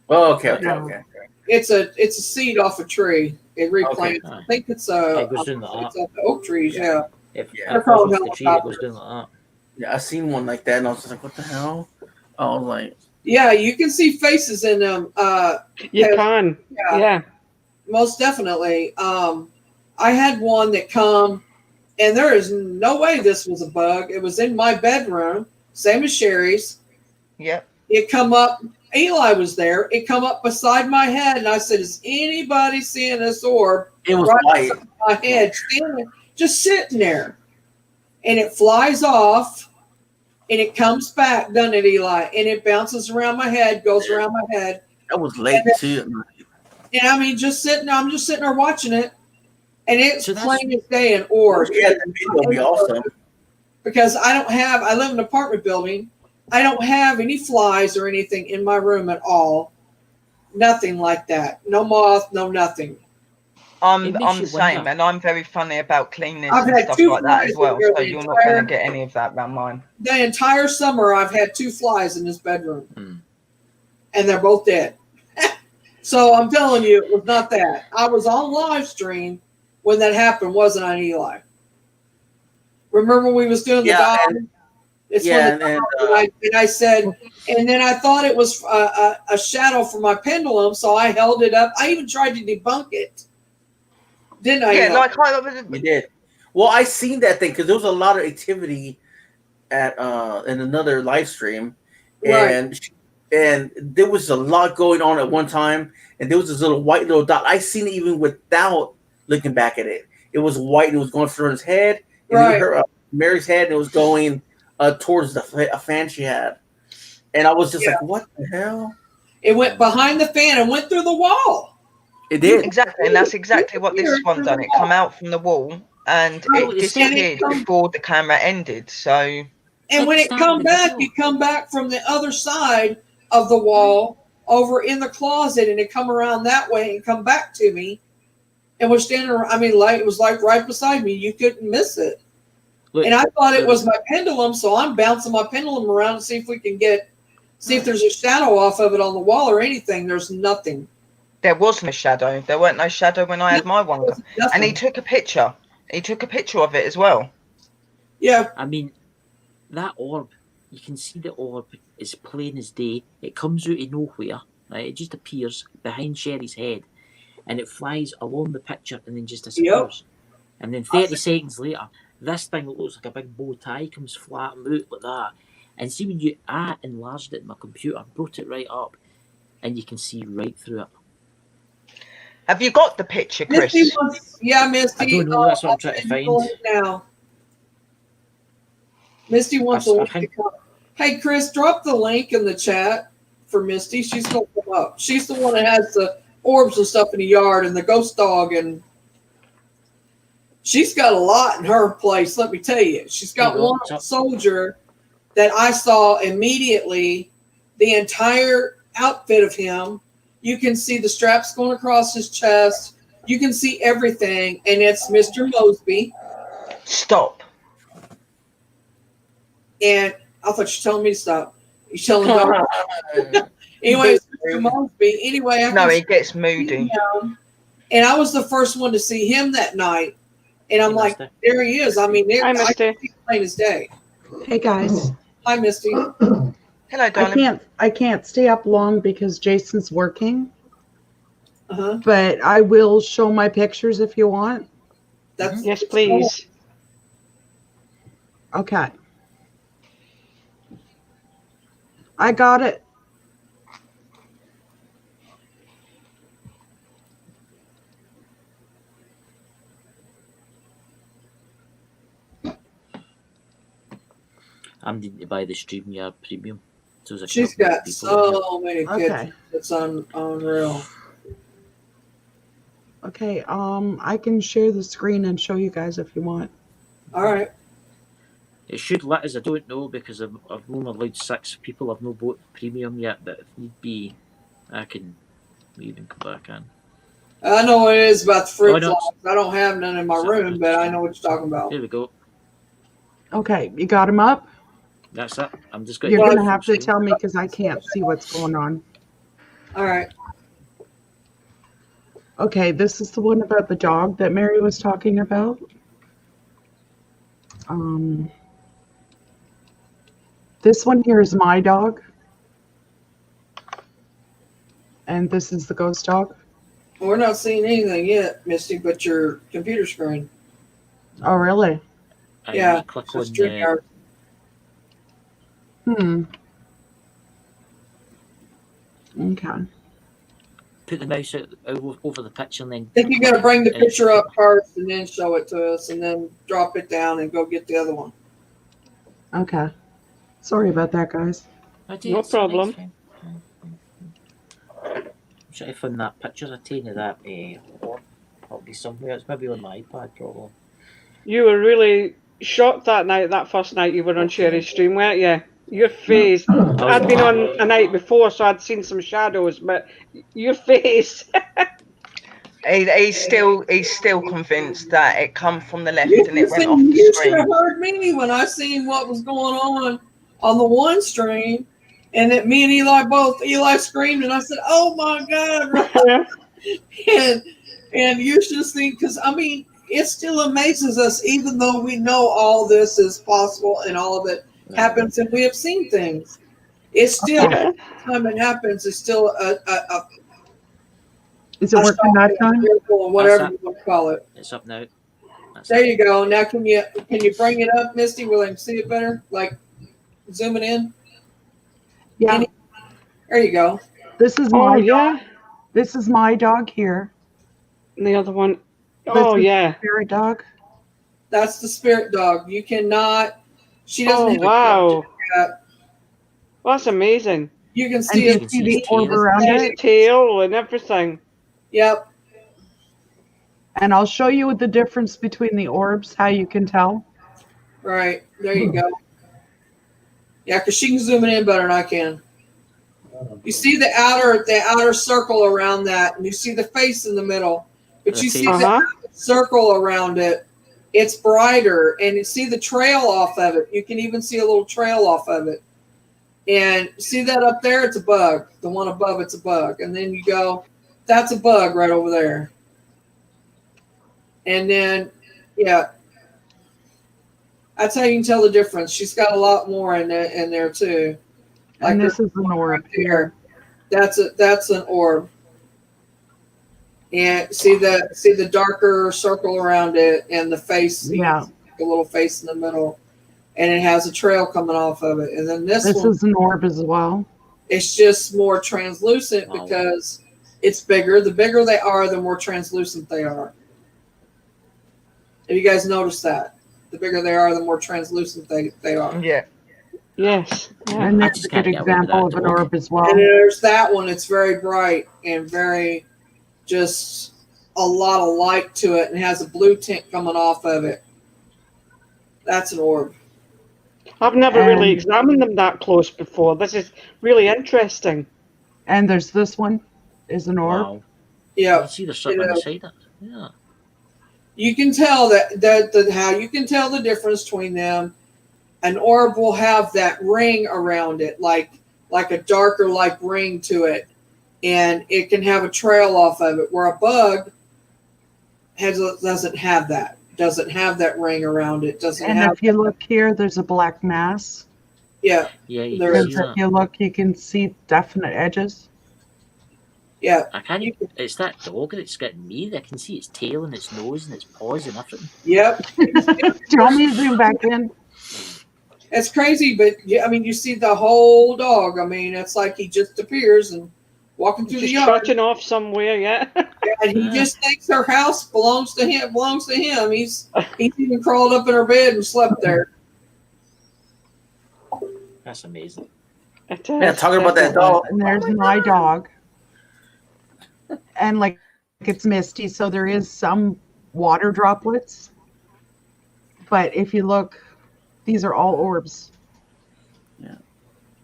Oh, okay. It's a seed off a tree. It replants. Okay. I think it's It goes down like it's off the oak trees. Yeah. If They're it falls called off the tree, it goes helicopters. down like Yeah, I seen one like that, and I was just like, "What the hell?" I was like, Yeah, you can see faces in them. You can. Yeah. Yeah. Most definitely. I had one that come, and there is no way this was a bug. It was in my bedroom, same as Sherry's. Yep. It come up. Eli was there. It come up beside my head, and I said, "Is anybody seeing this orb?" it was Right white. beside my head, standing, just sitting there, and it flies off, and it comes back, doesn't it, Eli? And it bounces around my head, goes around my head. That was late too. And I mean, I'm just sitting there watching it, and it's So that's- plain as day an orb. Yeah, the video would be awesome. Because I live in an apartment building. I don't have any flies or anything in my room at all. Nothing like that. No moth, no nothing. I'm It makes the you same, wonder. and I'm very funny about cleanness I've and had stuff 2 like that as flies well. in here So the you're not going entire- to get any of that around mine. The entire summer, I've had 2 flies in this bedroom, Mm. and they're both dead. So I'm telling you, it was not that. I was on live stream when that happened, wasn't I, Eli? Remember we was doing the Yeah, dog? It's when the dog, and I said, and then I thought it was a shadow for my pendulum, so I held it up. I even tried to debunk it, didn't I? Yeah, Eli? like You did. Well, I seen that thing because there was a lot of activity at in another live stream, and there was a lot going on at one time, and there was this white little dot. I seen it even without looking back at it. It was white and it was going through his head, and Right. her Mary's head, and it was going towards a fan she had, and I was just like, "What the hell?" It went behind the fan and went through the wall. It did. exactly, and that's exactly what this one done. It come out from the wall and Oh, it disappeared before the camera ended. So And when it come back, it come back from the other side of the wall over in the closet, and it come around that way and come back to me, and was standing. I mean, like it was like right beside me. You couldn't miss it. Look, And I thought it was my pendulum, so I'm bouncing my pendulum around to see if there's a shadow off of it on the wall or anything. There's nothing. there was no shadow. There weren't no shadow when I had my one. Nothing. And he took a picture. He took a picture of it as well. Yeah, I mean, that orb, you can see the orb is plain as day. It comes out of nowhere, right? It just appears behind Sherry's head, and it flies along the picture and then just disappears. And then 30 seconds later, this thing that looks like a big bow tie comes flatting out like that. And see when I enlarged it in my computer, brought it right up, and you can see right through it. Have you got the picture, Chris? Misty. I don't know, that's what I'm trying to find. Now, Misty wants a link to come. Hey, Chris, drop the link in the chat for Misty. She's going to come up. She's the one that has the orbs and stuff in the yard and the ghost dog, and she's got a lot in her place. Let me tell you, she's got one soldier that I saw immediately. The entire outfit of him. You can see the straps going across his chest. You can see everything, and it's Mr. Mosby. Stop. And I thought you were telling me to stop. You're telling me about anyway, it's Mr. Mosby. Anyway, No, he gets moody. And I was the first one to see him that night. And I'm like, there he is. I mean, I I missed can it. see plain as day. Hey guys, Hi, Misty. Hello, darling. I can't stay up long because Jason's working, Uh-huh. but I will show my pictures if you want. That's Yes, please. Okay. I got it. I'm needing to buy the StreamYard Premium. So there's a She's couple of got people in here. so many Okay. kids. It's unreal. Okay. I can share the screen and show you guys if you want. All right. It should let us. I don't know because I've only allowed 6 people. I've no bought Premium yet, but if need be, I can even come back in. I know what it is about the fruit Oh, no. flies. I don't have none in my room, but I know what you're talking about. There we go. Okay. You got him up? That's it. I'm just going You're to going to have to tell me because I can't see what's going on. All right. Okay. This is the one about the dog that Mary was talking about. This one here is my dog. And this is the ghost dog. We're not seeing anything yet, Misty, but your computer screen. Oh, really? Yeah. Click So on StreamYard. Okay. put the mouse out over the picture and then. I think you got to bring the and it picture should- up first and then show it to us and then drop it down and go get the other one. Okay. Sorry about that, guys. I do, No it's a nice problem. thing. I'm sure I found that picture I taken of that orb. Probably somewhere. It's maybe on my iPad, probably. You were really shocked that first night you were on Sherry's stream, weren't you? Your face. I'd been on a night before, so I'd seen some shadows, but your face. He's still convinced that it come from the left and it went off You the should have screen. heard me when I seen what was going on the one stream, and that me and Eli screamed, and I said, "Oh my God!" and you should have seen, because I mean, it still amazes us, even though we know all this is possible and all of it happens, and we have seen things. It's still every time it happens, it's still a Is it working that time? miracle, whatever you want to call it. It's up now. That's There it. you go. Now can you bring it up, Misty? Will I see it better? Like zoom it in. Yeah. There you go. This is Oh, my yeah. This is my dog here. And the other one. This Oh, is yeah. the spirit dog. That's the spirit dog. You cannot. She doesn't. Oh, have wow. that. Well, that's amazing. You can And see you it. can see his the orb tail. around His it. tail and everything. Yep. And I'll show you the difference between the orbs, how you can tell. Right. There you go. Yeah, because she can zoom it in better than I can. You see the outer circle around that, and you see the face in the middle. But you see the Uh-huh. circle around it. It's brighter, and you see the trail off of it. You can even see a little trail off of it. And see that up there? It's a bug. The one above it's a bug. And then you go, that's a bug right over there. And then, yeah. That's how you can tell the difference. She's got a lot more in there too. And this her- is an orb right here. That's an orb. And see the darker circle around it and the face. Yeah. The little face in the middle. And it has a trail coming off of it. And then this one, is an orb as well. it's just more translucent Wow. because it's bigger. The bigger they are, the more translucent they are. Have you guys noticed that? The bigger they are, the more translucent they are. Yeah. Yes. Yeah. And I that's just a good can't get over example that of an dog. orb as well. And there's that one. It's very bright and very just a lot of light to it and has a blue tint coming off of it. That's an orb. I've never really And- examined them that close before. This is really interesting. And there's this one is an orb. Wow. Yeah. You see the something Yeah. beside it. Yeah. You can tell how you can tell the difference between them. An orb will have that ring around it, like a darker like ring to it, and it can have a trail off of it. Where a bug doesn't have that ring around it. Doesn't And have. if you look here, there's a black mass. Yeah, Yeah, you There can is. see Because if that. you look, you can see definite edges. yeah, I can't. It's that dog that's getting me. I can see its tail and its nose and its paws and everything. yep. Do you want me to zoom back in? It's crazy, but yeah, I mean, you see the whole dog. I mean, it's like he just appears and walking through the Just yard, trotting off somewhere, yeah. and he just thinks her house belongs to him. Belongs to him. He's even crawled up in her bed and slept there. That's amazing. It is, Yeah, talking about that definitely. dog. And there's my dog. And like it's misty, so there is some water droplets. But if you look, these are all orbs. Yeah.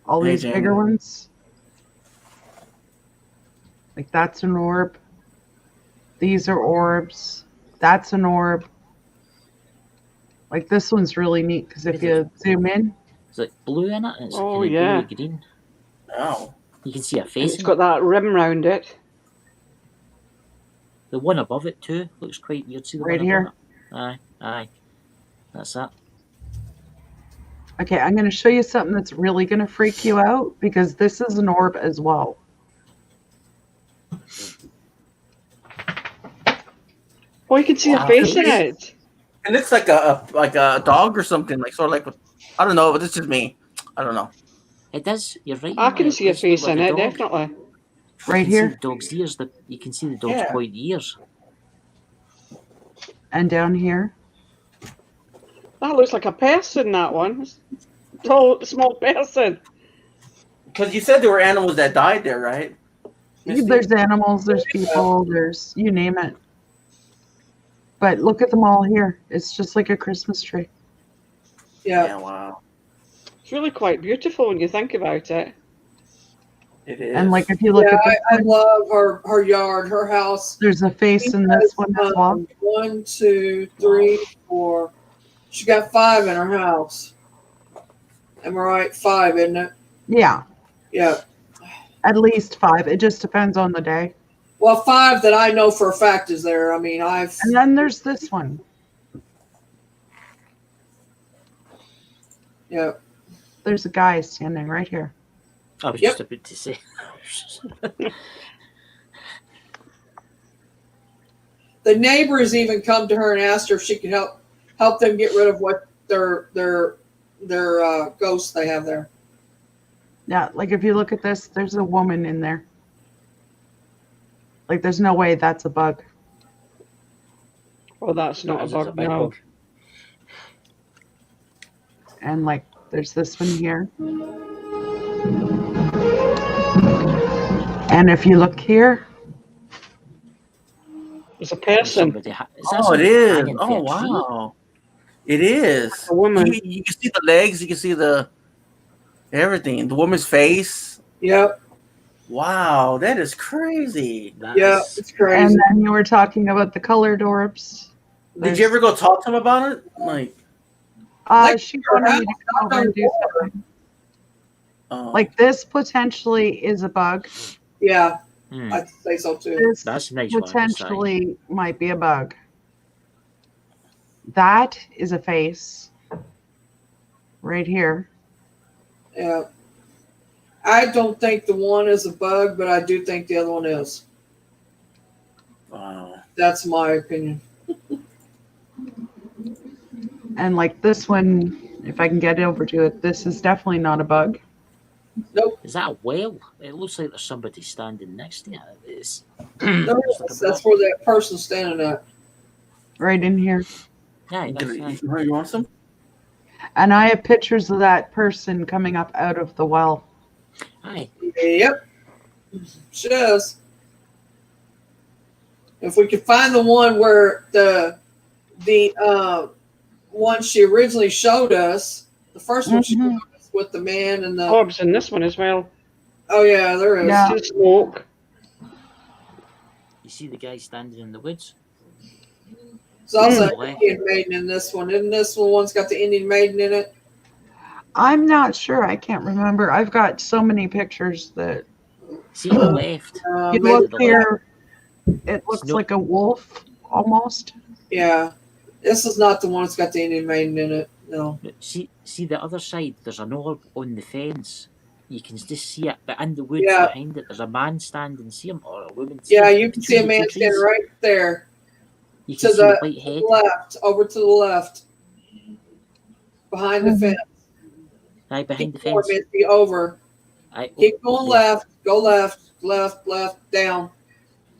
All Hey, these Jamie. bigger ones. Like that's an orb. These are orbs. That's an orb. Like this one's really neat because if you zoom in, It's like blue in it, and it's Oh, kind of yeah. blue green. Oh. You can see a And face. it's In got it. that rim round it. The one above it too looks quite weird. See the Right one here? above it? Aye, aye. That's that. okay, I'm going to show you something that's really going to freak you out because this is an orb as well. Oh, you can see Wow. a face in it. And it's like a dog or something, like sort of like I don't know, but it's just me. I don't know. It does. You're right. I can see a It's look face like in a it, dog. definitely. You Right can here see the dog's ears. You can see the dog's Yeah. pointy ears. and down here. That looks like a person, that one. Tall, small person. Because you said there were animals that died there, right? Misty? There's animals, there's people, there's you name it. But look at them all here. It's just like a Christmas tree. Yeah, Yeah, wow. It's really quite beautiful when you think about it. It is. And like if you look yeah. at this I one, love her yard, her house. there's a face in this one as well. 1, 2, 3, 4. She got 5 in her house. Am I right? 5, isn't it? Yeah, Yeah. at least 5. It just depends on the day. Well, 5 that I know for a fact is there. I mean, I've. And then there's this one. Yeah. There's a guy standing right here. I was Yep. just about to say. The neighbors even come to her and asked her if she could help them get rid of what their ghosts they have there. Yeah, like if you look at this, there's a woman in there. Like there's no way that's a bug. Well, that's not a That is bug, big no. bug. And like there's this one here. And if you look here, It's a person. Is that Oh, it somebody is. hanging from Oh, a tree? wow. It is. A woman. You can see the legs. You can see the everything. The woman's face. Yep. Wow, that is crazy. That Yeah, is- it's crazy. and then you were talking about the colored orbs. Did you ever go talk to him about it? Like, She wanted me to come over and do something. Like this potentially is a bug. Yeah, Hmm, I'd say so too. This that's a nice one. potentially might be a bug. That is a face. Right here. Yeah. I don't think the one is a bug, but I do think the other one is. wow. That's my opinion. And like this one, if I can get over to it, this is definitely not a bug. Is that a whale? It looks like there's somebody standing next to it. It's, That's where that person's standing at. Right in here. yeah, You want some? And I have pictures of that person coming up out of the well. aye. Yep. She does. If we could find the one where the one she originally showed us, the first one she Mhm. showed us with the man and the Orbs in this one as well. oh yeah, there is. Yeah. Just smoke. You see the guy standing in the woods? There's also Mm. an Indian maiden in this one. Isn't this one's got the Indian maiden in it? I'm not sure. I can't remember. I've got so many pictures that See on the left. you Maybe look the here. It looks no- like a wolf almost. yeah. This is not the one that's got the Indian maiden in it. No. See the other side. There's an orb on the fence. You can just see it, but in the woods Yeah. behind it, there's a man standing. See him or a woman? Yeah, See him you can see a between the man two standing trees? right there. You To can see the the white head. left, over to the left, behind the fence. Aye, behind the Keep going, fence. Misty, over. Aye, Keep going yeah. left. Go left, left, left, down.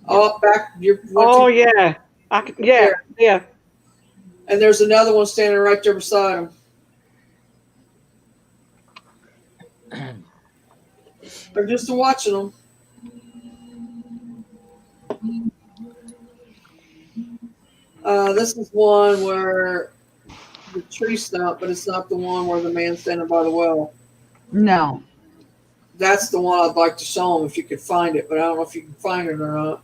Oh, back. Oh yeah, yeah, yeah. And there's another one standing right there beside him. They're just watching them. This is one where the tree stump, but it's not the one where the man's standing by the well. No. That's the one I'd like to show them if you could find it, but I don't know if you can find it or not.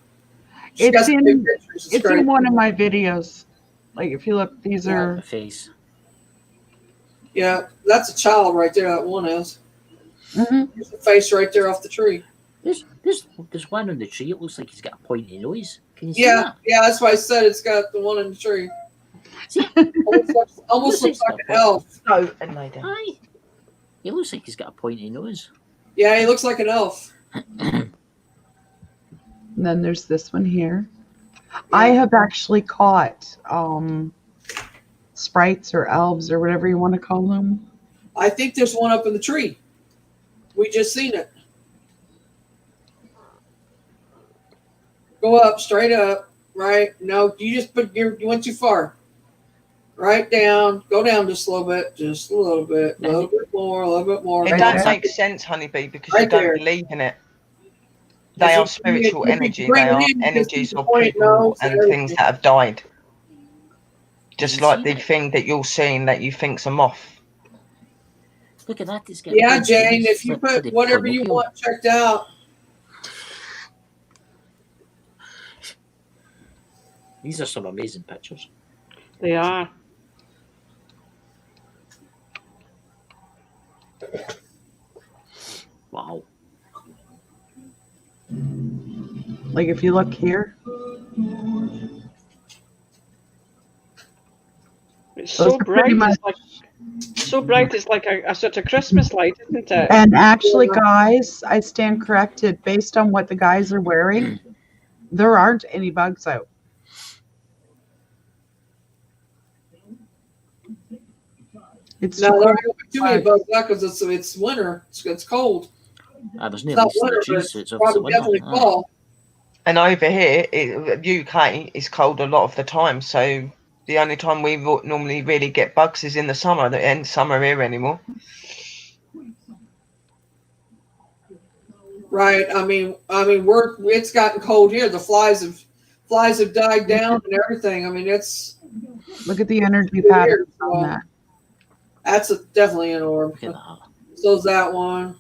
It's in one of my videos. Like if you look, these are The face. Yeah, that's a child right there. That one is. There's a face right there off the tree. There's one on the tree. It looks like he's got a pointy nose. Can you see Yeah, that? yeah, that's why I said it's got the one in the tree. See? Almost looks like an elf. No, and lay down. Aye. He looks like he's got a pointy nose. Yeah, he looks like an elf. And then there's this one here. I have actually caught sprites or elves or whatever you want to call them. I think there's one up in the tree. We just seen it. Go up, straight up, right? No, you you went too far. Right down, go down just a little bit, a little bit more, a little bit more. It does make sense, Honeybee, because you don't believe in it. They are spiritual energy. They are energies of people and things that have died. Just like the thing that you're seeing that you think's a moth. Look at that. It's got Yeah, Jane, if you put whatever you want checked out. These are some amazing pictures. They are. Wow. Like if you look here. It's so bright. So bright. It's like such a Christmas light, isn't it? And actually, guys, I stand corrected. Based on what the guys are wearing, there aren't any bugs out. It's no, there aren't too many bugs out because it's winter. It's cold. There's it's not winter, but it's probably definitely fall. And over here, UK, is cold a lot of the time. So the only time we normally really get bugs is in the summer. There ain't summer here anymore. Right. I mean, it's gotten cold here. The flies have died down and everything. I mean, it's. Look at the energy patterns on that. That's definitely an orb. So's that one.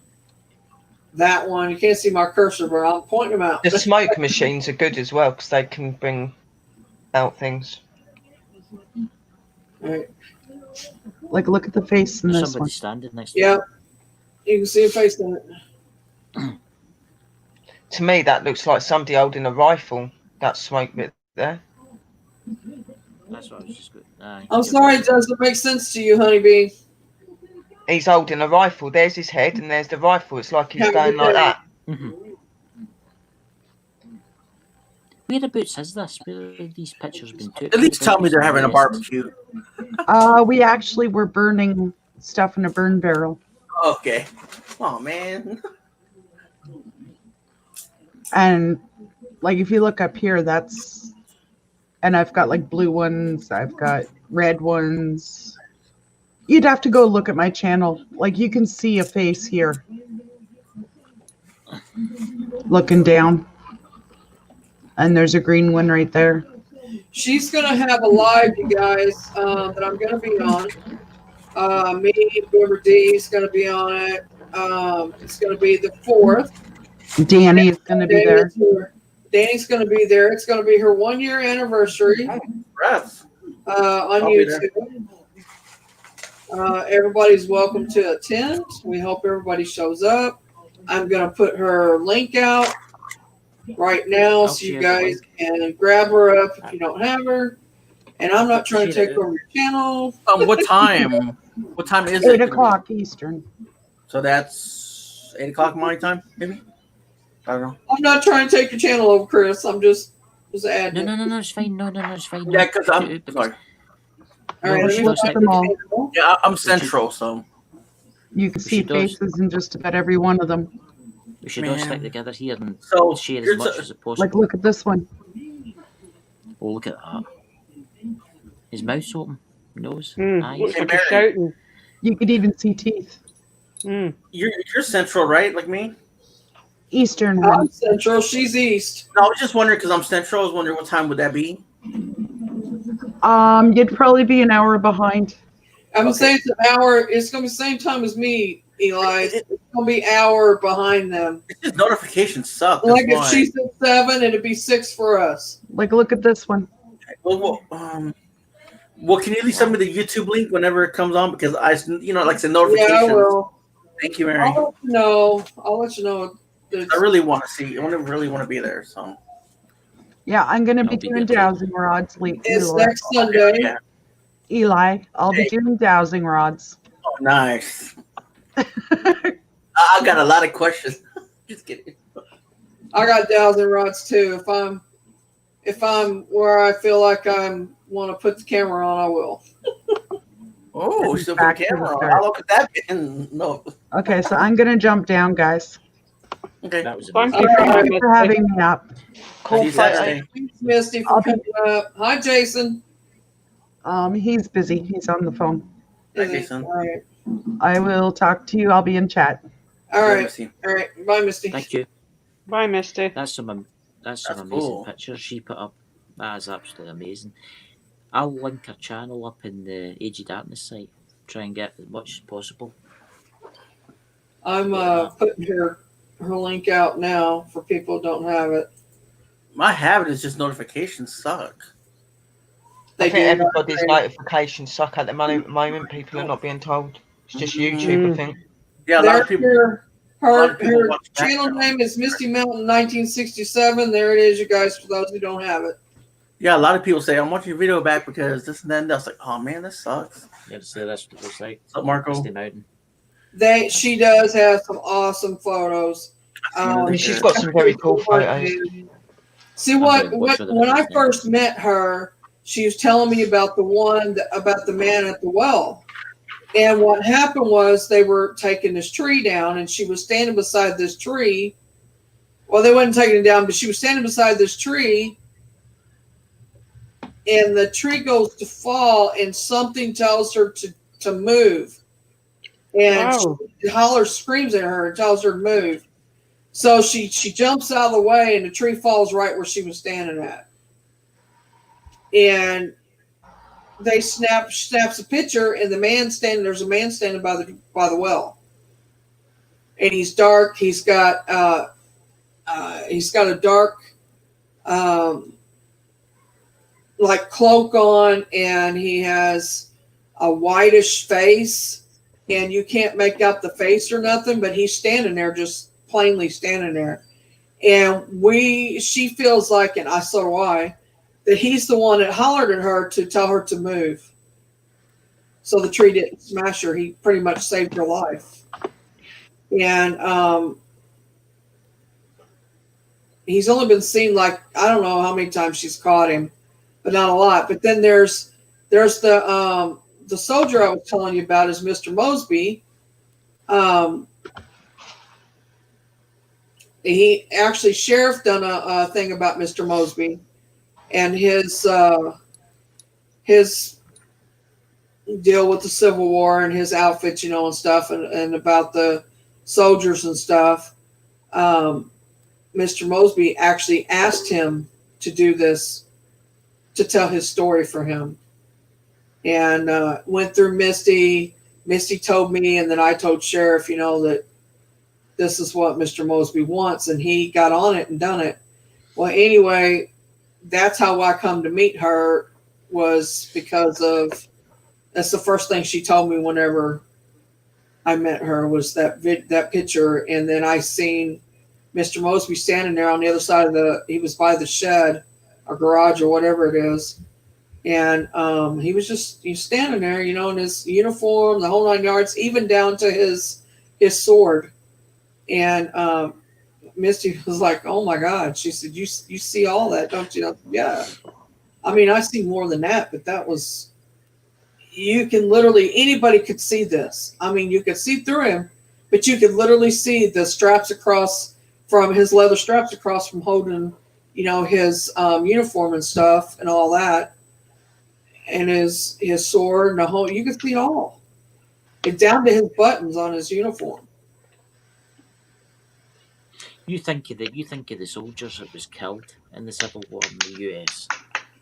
That one. You can't see my cursor, but I'm pointing them out. The smoke machines are good as well because they can bring out things. Right. Like, look at the face in this Somebody one. standing next to Yeah. You can see a face in it. To me, that looks like somebody holding a rifle. That smoke bit there. That's what I was just good. I'm sorry, it doesn't make sense to you, Honeybee. He's holding a rifle. There's his head, and there's the rifle. It's like he's going like that. Whereabouts is this? Where have these pictures been taken? At least tell me they're having a barbecue. We actually were burning stuff in a burn barrel. Okay. Oh man. And like if you look up here, and I've got like blue ones, I've got red ones. You'd have to go look at my channel. Like you can see a face here. Looking down. And there's a green one right there. She's going to have a live, you guys, that I'm going to be on. Me, whoever D is going to be on it. It's going to be the 4th. Danny is going to be there. Danny's going to be there. It's going to be her 1-year anniversary on YouTube. Everybody's welcome to attend. We hope everybody shows up. I'm going to put her link out right now so you guys can grab her up if you don't have her. And I'm not trying to take over your channel. What time? What time is 8 it? o'clock Eastern. So that's 8 o'clock my time, maybe. I don't know. I'm not trying to take your channel over, Chris. I'm just adding. No, it's fine. No, it's fine. Yeah, because I'm sorry. All right, No, let me look find at them all. the channel. Yeah, I'm central, so You can see She does. faces in just about every one of them. We should all Man. stick together here and So share as here's much a- as possible. Like, look at this one. Oh, look at that. His mouth's open. Nose. Eyes. Looks like Mary. he's shouting. You could even see teeth. You're central, right? Like me? Eastern I'm one. central. She's east. No, I was just wondering because I'm central. I was wondering what time would that be? You'd probably be an hour behind. I'm saying it's an hour. It's going to be the same time as me, Eli. It's going to be an hour behind them. It's just notifications suck. That's Like if why. she's at 7, it'd be 6 for us. Like, look at this one. Well, can you at least send me the YouTube link whenever it comes on? Because like I said, notifications. Yeah, I will. Thank you, Mary. I'll let you know. I really want to see. I really want to be there. So Yeah, I'm going to be I'll be doing there too. dowsing rods. It's next Sunday. yeah. Eli, I'll be doing dowsing rods. Oh, nice. I got a lot of questions. Just kidding. I got dowsing rods too. If I'm where I feel like I want to put the camera on, I will. Oh, still put Back the to the camera on. start. How long could that be? No. Okay, so I'm going to jump down, guys. Okay. That was Thank amazing. you All right. Thank you for having me up. Cool She's photo. actually- Thanks, Misty, for I'll be- coming up. Hi, Jason. He's busy. He's on the phone. Hi, Jason. All right. I will talk to you. I'll be in chat. All Let me right. see. All right. Bye, Misty. Thank you. Bye, Misty. That's some That's amazing cool. pictures she put up. That is absolutely amazing. I'll link her channel up in the Age of Darkness site. Try and get as much as possible. I'm putting her link out now for people who don't have it. My habit is just notifications suck. They I think do. everybody's notifications suck at the moment. People are not being told. It's just YouTube, I think. Yeah, a lot of people. a lot of people Her watch channel SmackDown. name is Misty Mountain 1967. There it is, you guys, for those who don't have it. Yeah, a lot of people say I'm watching your video back because this and that. And that's like, oh man, this sucks. Yeah, so that's what it looks like. What's up, Marco? Misty Mountain. She does have some awesome photos. She's got some very cool photos. See I'm what gonna watch her when I videos now. first met her, she was telling me about about the man at the well. And what happened was they were taking this tree down, and she was standing beside this tree. Well, they wasn't taking it down, but she was standing beside this tree, and the tree goes to fall, and something tells her to move. And Wow. she hollers, screams at her, and tells her to move. So she jumps out of the way, and the tree falls right where she was standing at. And they snaps a picture, and there's a man standing by the well, and he's dark. He's got a dark like cloak on, and he has a whitish face, and you can't make out the face or nothing, but he's standing there, just plainly standing there. And she feels like, and so do I, that he's the one that hollered at her to tell her to move. So the tree didn't smash her. He pretty much saved her life. And he's only been seen, like, I don't know how many times she's caught him, but not a lot. But then there's the soldier I was telling you about is Mr. Mosby. He actually, sheriff done a thing about Mr. Mosby and his deal with the Civil War and his outfits, and stuff, and about the soldiers and stuff. Mr. Mosby actually asked him to do this, to tell his story for him, and went through Misty. Misty told me, and then I told Sheriff, that this is what Mr. Mosby wants, and he got on it and done it. Well, anyway, that's how I come to meet her, was because of, that's the first thing she told me whenever I met her, was that picture. And then I seen Mr. Mosby standing there on the other side of he was by the shed or garage or whatever it is. And he was he's standing there, you know, in his uniform, the whole 9 yards, even down to his sword. And Misty was like, "Oh my God!" She said, "You see all that, don't you?" Yeah. I mean, I see more than that, but that was. You can literally, anybody could see this. I mean, you could see through him, but you could literally see the straps across from his leather straps across from holding, you know, his uniform and stuff and all that, and his sword and the whole. You could see it all, it down to his buttons on his uniform. You think of the soldiers that was killed in the Civil War in the US.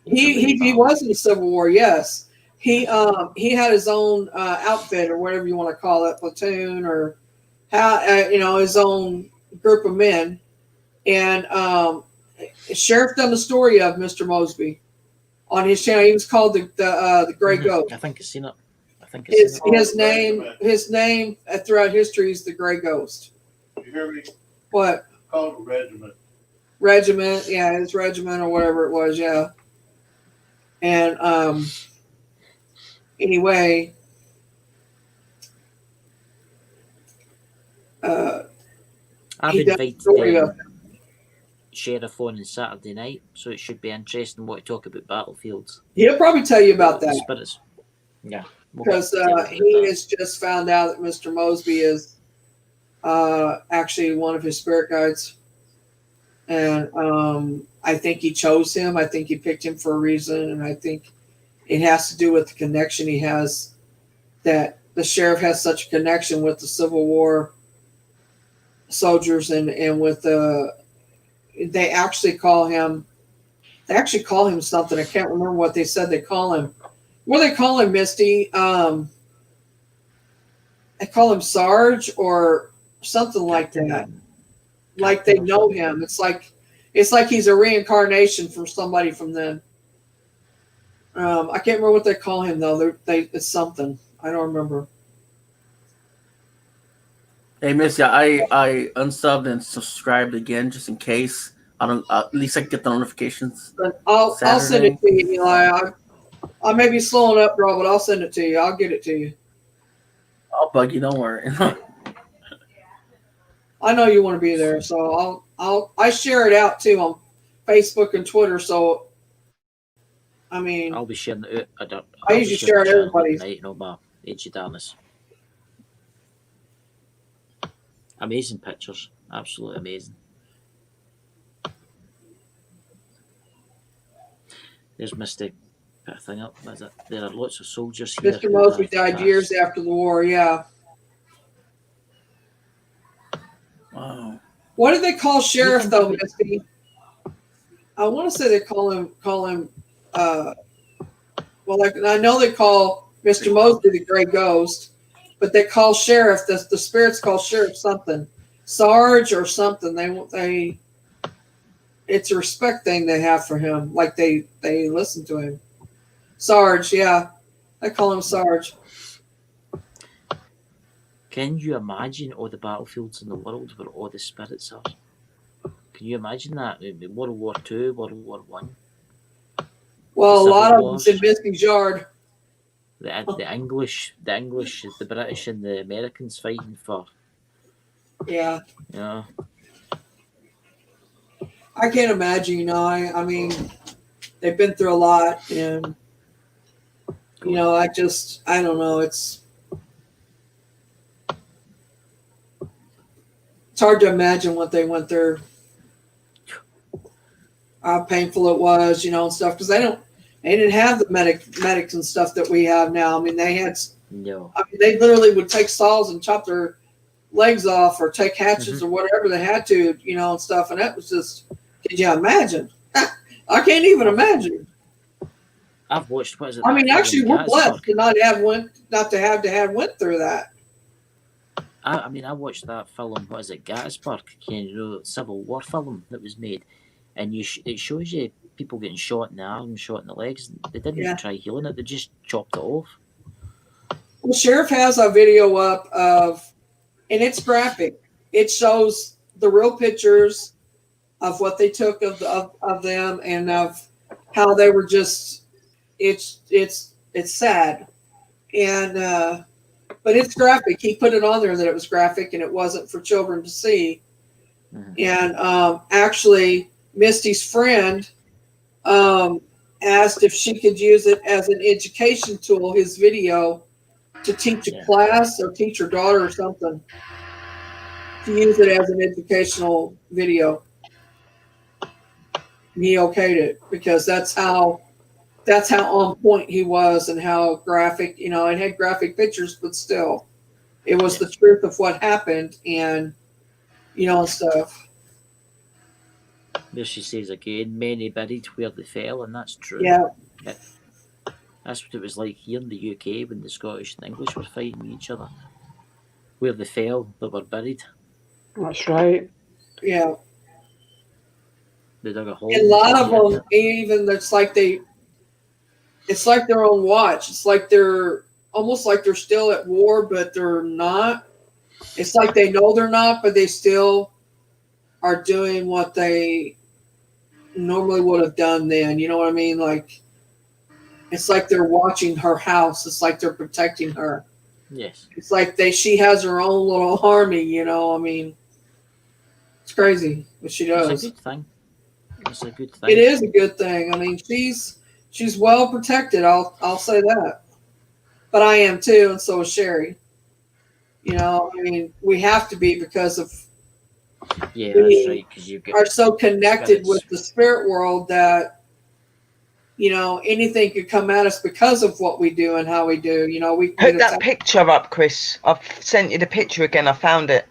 He was in the Civil War, yes. He had his own outfit or whatever you want to call it, platoon or how you know, his own group of men. And Sheriff done the story of Mr. Mosby on his channel. He was called the Gray Ghost. I think I've seen it. His name throughout history is the Gray Ghost. You hear me? What? Called a regiment. Regiment, yeah, his regiment or whatever it was, yeah. And anyway, I've he does invited story of Sheriff on Saturday night, so it should be interesting what to talk about battlefields. He'll probably tell you about that. Spirits. Yeah. Because he has just found out that Mr. Mosby is actually one of his spirit guides. And I think he chose him. I think he picked him for a reason. And I think it has to do with the connection he has, that the sheriff has such a connection with the Civil War soldiers and with they actually call him something. I can't remember what they said they call him. What do they call him, Misty? They call him Sarge or something like that. Like they know him. It's like he's a reincarnation from somebody from then. I can't remember what they call him though. It's something. I don't remember. Hey, Missy, I unsubbed and subscribed again just in case. I don't. At least I get the notifications. But I'll send it to you, Eli. I may be slowing up, bro, but I'll send it to you. I'll get it to you. I'll bug you. Don't worry. I know you want to be there, so I share it out too on Facebook and Twitter. So, I mean, I'll be sharing it out. I usually share it everybody. You know, my Age of Darkness. Amazing pictures, absolutely amazing. There's Misty. Put a thing up. Is it? There are lots of soldiers here. Mr. Mosby died years after the war. Yeah. Wow. What do they call sheriff though, Misty? I want to say they call him. Well, like I know they call Mr. Mosby the Gray Ghost, but they call sheriff the spirits call sheriff something, Sarge or something. They it's a respect thing they have for him. Like they listen to him. Sarge, yeah, I call him Sarge. Can you imagine all the battlefields in the world where all the spirits are? Can you imagine that? World War II, World War One. Well, a lot of them's in Misty's yard. The English, the British, and the Americans fighting for. Yeah. Yeah. I can't imagine. You know, I mean, they've been through a lot, and you know, I don't know. It's hard to imagine what they went through. How painful it was, you know, and stuff, because they didn't have the medics and stuff that we have now. I mean, they had no. I mean, they literally would take saws and chop their legs off, or take hatchets or whatever they had to, you know, and stuff. And that was just, could you imagine? I can't even imagine. I've watched. What is it? I mean, actually, we're blessed to not have went through that. I mean, I watched that film. What is it? Gettysburg. You know, Civil War film that was made. And it shows you people getting shot in the arm, shot in the legs. They didn't even try healing it. They just chopped it off. Well, Sheriff has a video up of, and it's graphic. It shows the real pictures of what they took of them and of how they were just, it's sad, and but it's graphic. He put it on there that it was graphic and it wasn't for children to see. And actually, Misty's friend asked if she could use it as an education tool, his video, to teach a class or teach her daughter or something, to use it as an educational video. And he okayed it because that's how on point he was, and how graphic, you know, it had graphic pictures, but still it was the truth of what happened, and you know, and stuff. There she says again, many buried where they fell, and that's true. Yeah. That's what it was like here in the UK when the Scottish and English were fighting each other. Where they fell, they were buried. That's right. Yeah. They dug a hole. And a lot of them, even it's like they're on watch. It's like they're almost like they're still at war, but they're not. It's like they know they're not, but they still are doing what they normally would have done then. You know what I mean? Like, it's like they're watching her house. It's like they're protecting her. Yes. It's like she has her own little army, you know. I mean, it's crazy what she does. It's a good thing. It's a good thing. It is a good thing. I mean, she's well protected. I'll say that. But I am too, and so is Sherry. You know, I mean, we have to be, because of that's right. Because you are so connected with the spirit world that, you know, anything could come at us because of what we do and how we do. You know, we put that picture up, Chris. I've sent you the picture again. I found it.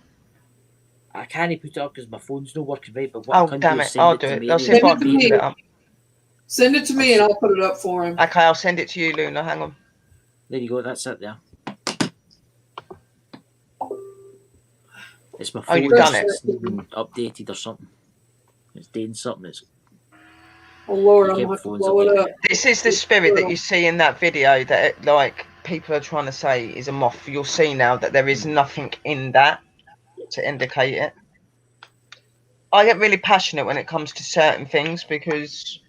I can't put it up because my phone's not working right. But what I can damn do it! is send I'll it do to it. me. I'll see if I can put it up. Send it to me and I'll put it up for him. Okay, I'll send it to you, Luna. Hang on. There you go. That's it there. It's my phone. Oh, you've done it. It's even updated or something. It's doing something. It's. Oh Lord, I'm going to blow it up. This is the spirit that you see in that video that, like, people are trying to say is a moth. You'll see now that there is nothing in that to indicate it. I get really passionate when it comes to certain things because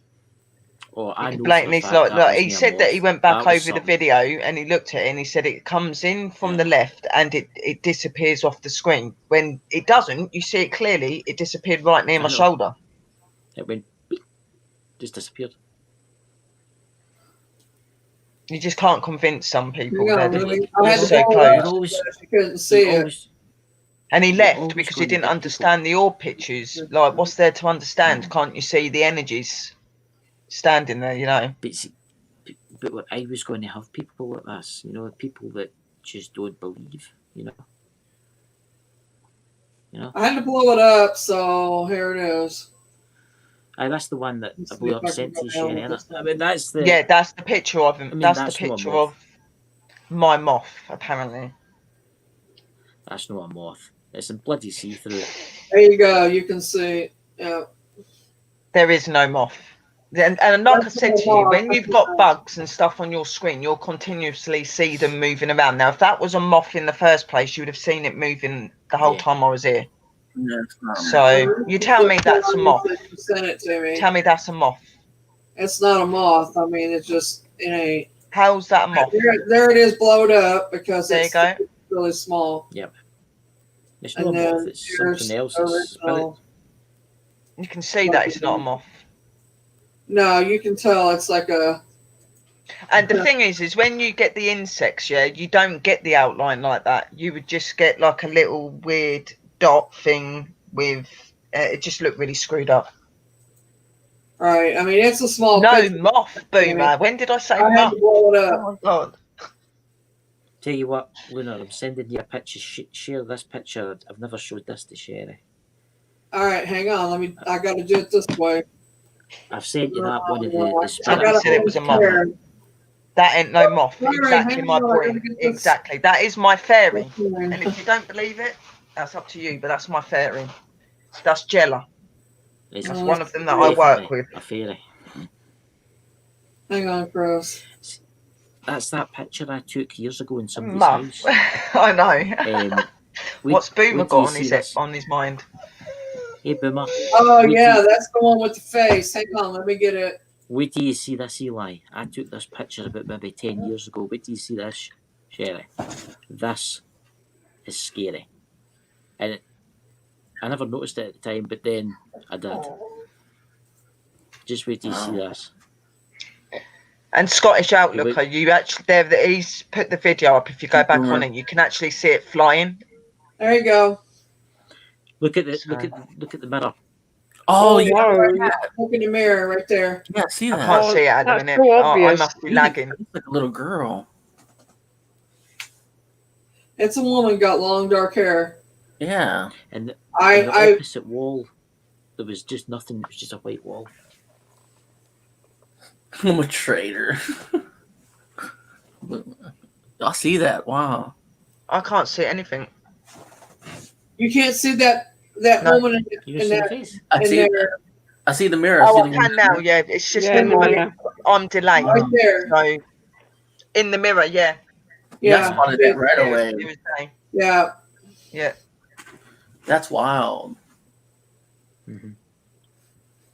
I know blatantly, like he said that he went back over the video and he looked at it and he said it comes in from the left and it disappears off the screen. When it doesn't, you see it clearly. It disappeared right near my shoulder. It went beep, just disappeared. You just can't convince some people. Yeah, I had to so close. You couldn't see it. And he left because he didn't understand the orb pictures. Like, what's there to understand? Can't you see the energies standing there, you know? But I was going to have people like this, you know, people that just don't believe, you know. I had to blow it up, so here it is. That's the one that I blew up sent to Sherry. I mean, that's the that's the picture of him. I mean, that's the picture of my moth, apparently. That's not a moth. It's a bloody see-through. There you go. You can see. Yeah. There is no moth. And like I said to you, when you've got bugs and stuff on your screen, you'll continuously see them moving around. Now, if that was a moth in the first place, you would have seen it moving the whole time I was here. So you tell me that's a moth. Send it to me. Tell me that's a moth. It's not a moth. I mean, it's just it ain't. How's that a moth? There it is, blowed up because there it's really small. Yep. It's not a moth. It's something else. It's spirit. You can see that it's not a moth. No, you can tell it's like a. And the thing is when you get the insects, you don't get the outline like that. You would just get like a little weird dot thing with. It just looked really screwed up. Right. I mean, it's a small. No moth, Boomer. When did I say moth? Had to blow it up. Oh my god. Tell you what, Luna, I'm sending you a picture. Share this picture. I've never showed this to Sherry. All right, hang on. I got to do it this way. I've sent you that one of the Somebody said it was a moth. That ain't no moth. Exactly my point. Exactly. That is my fairy. And if you don't believe it, that's up to you. But that's my fairy. That's Jella. That's one of them that I work with. A fairy. Hang on, Chris. That's that picture I took years ago in somebody's house. I know. What's Boomer got on his mind? Hey, Boomer. Oh, yeah, that's the one with the face. Hang on, let me get it. Wait till you see this, Eli. I took this picture about maybe 10 years ago. Wait till you see this, Sherry. This is scary. And I never noticed it at the time, but then I did. Just wait till you see this. And Scottish Outlooker, you actually he's put the video up. If you go back on it, you can actually see it flying. There you go. Look at the look at the mirror. Oh, yeah. wow. Look in the mirror right there. Yeah, see I that. can't see it at the That's minute. so I obvious. must be lagging. It's like a little girl. It's a woman, got long dark hair. Yeah. And the I opposite wall, there was just nothing. It was just a white wall. I'm a traitor. I see that. Wow. I can't see anything. you can't see that No. woman You in see the that face? I in see there that. I see the mirror. Oh, I see the can now. Yeah, it's just Yeah, in the no, minute. I'm delayed. right there. So in the mirror, yeah. Yeah, I Yeah, spotted that right away. It was saying. yeah. Yeah. That's wild.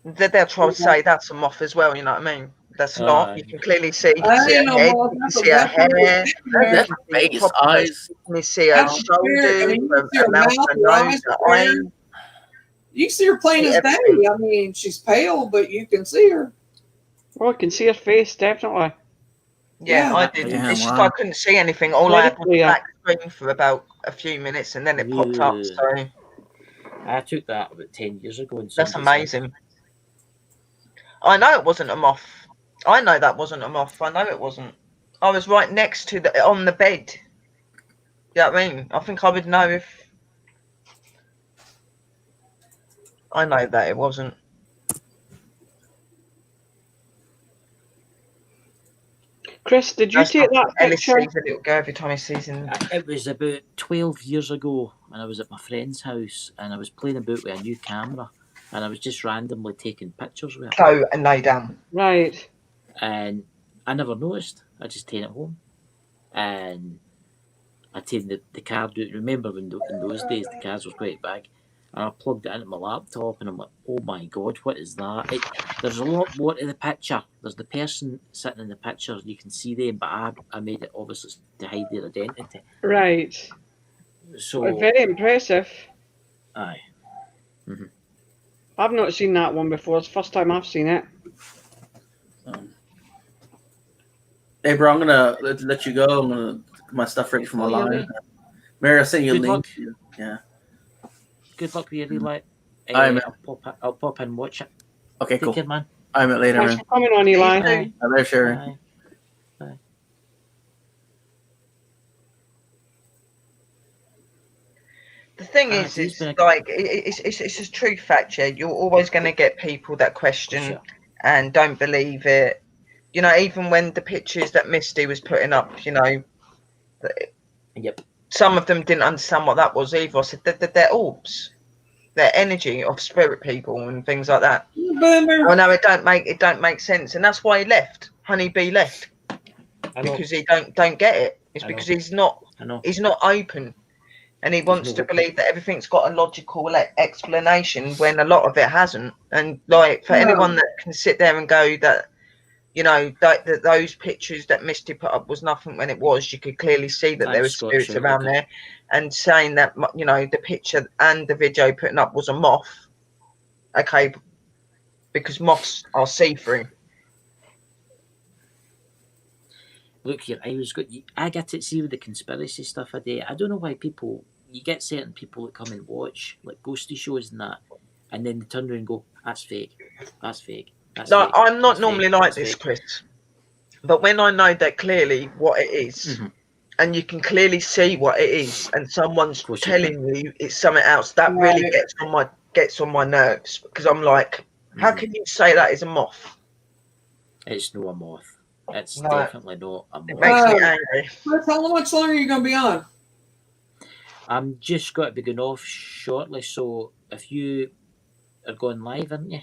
They'll try to say that's a moth as well. You know what I mean? That's not. You can clearly see. You I can see didn't her know head. moth. You can That's see her that's hair. That's her face, Top of her- eyes. You can see her That's weird. I shoulders, mean, you can see her her mouth, mouth, her her nose, eyes, her her hair. eyes. You can see her plain as day. Everything. I mean, she's pale, but you can see her. Oh, I can see her face, definitely. Yeah, Yeah. I did. Yeah, It's just wow. I couldn't see anything. All I had was a Very black screen for about a few minutes, and then it popped up. Yeah. So I took that about 10 years ago. And that's somebody said- amazing. I know it wasn't a moth. I know that wasn't a moth. I know it wasn't. I was right next to on the bed. You know what I mean? I think I would know if. I know that it wasn't. Chris, did you That's take not- that Ellis picture? sees a little girl every time he sees him. It was about 12 years ago, and I was at my friend's house, and I was playing about with a new camera, and I was just randomly taking pictures with it. Go and lay down. Right. And I never noticed. I just taken it home, and I taken the card out. Remember when in those days the cards were quite big, and I plugged it into my laptop, and I'm like, oh my god, what is that? There's a lot more to the picture. There's the person sitting in the picture, you can see them, but I made it obviously to hide their identity. Right. So Very impressive. aye. I've not seen that one before. It's the first time I've seen it. Hey, bro, I'm gonna let you go. I'm gonna get my stuff ready for my Oh, yeah, line. mate. Mary, I'll send you a Good link. Yeah. Good luck with your relight. Aye, man. I'll pop in and watch it. Okay, Take cool. care, man. I'm at later, Thanks man. for coming on, Eli. Bye. I'm there, Sherry. Bye. The thing Ah, is, he's it's been a- like it's a true fact. Yeah, you're always going to get people that question Sure. and don't believe it. You know, even when the pictures that Misty was putting up, you know, Yep. some of them didn't understand what that was either. I said they're orbs, they're energy of spirit people and things like that. Boomer. Oh no, it don't make sense, and that's why he left. Honeybee left I know. because he don't get it. It's I know. because he's not open, and he wants no to open. believe that everything's got a logical explanation when a lot of it hasn't. And like for No. anyone that can sit there and go that, you know, that those pictures that Misty put up was nothing when it was, you could clearly see that there were Thanks, Scott, spirits sure, around okay. there, and saying that, you know, the picture and the video putting up was a moth. Okay, because moths are see-through. Look here, I get to see with the conspiracy stuff a day. I don't know why you get certain people that come and watch like ghosty shows and that, and then they turn around and go, "That's fake. That's fake." That's No, fake. I'm not That's normally fake. like That's this, fake." Chris. But when I know that clearly what it is, Mhm. and you can clearly see what it is, and someone's Of course you telling you it's something else, that really Right. gets on my nerves, because I'm like, how Mhm. can you say that is a moth? It's no a moth. It's No. definitely not a It moth. makes me Oh. angry. Chris, how much longer are you going to be on? I'm just got to be going off shortly, so if you are going live, aren't you?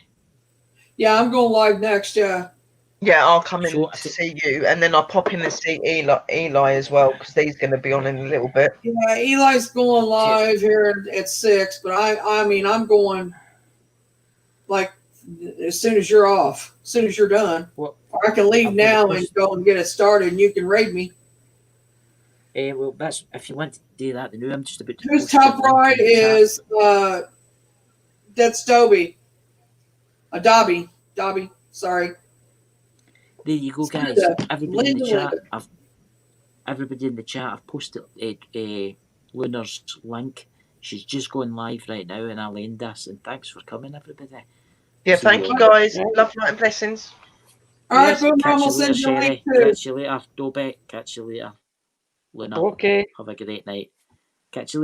Yeah, I'm going live next. Yeah. Yeah, I'll come in So, to see you, and then I'll pop in and see Eli as well, because he's going to be on in a little bit. Yeah, Eli's going live here at 6, but I mean, I'm going like as soon as you're off, as soon as you're done. Well, Or I can leave I'll now put it and go and get it started, and you can raid me. Well, that's if you want to do that. Then I'm just about to Who's post the top link in right the chat. is that's Dobby. Dobby. Sorry. There you go, guys. Linda. Everybody in the Linda. chat. Everybody in the chat. I've posted Lunar's link. She's just going live right now, and I'll end this. And thanks for coming, everybody. Yeah, See thank you you all. guys. Love, light, and blessings. All right, Yes, boom, catch I'm you gonna later, send you a link Sherry. too. Catch you later, Dobby. Catch you later, Luna. Okay. Have a great night. Catch you later.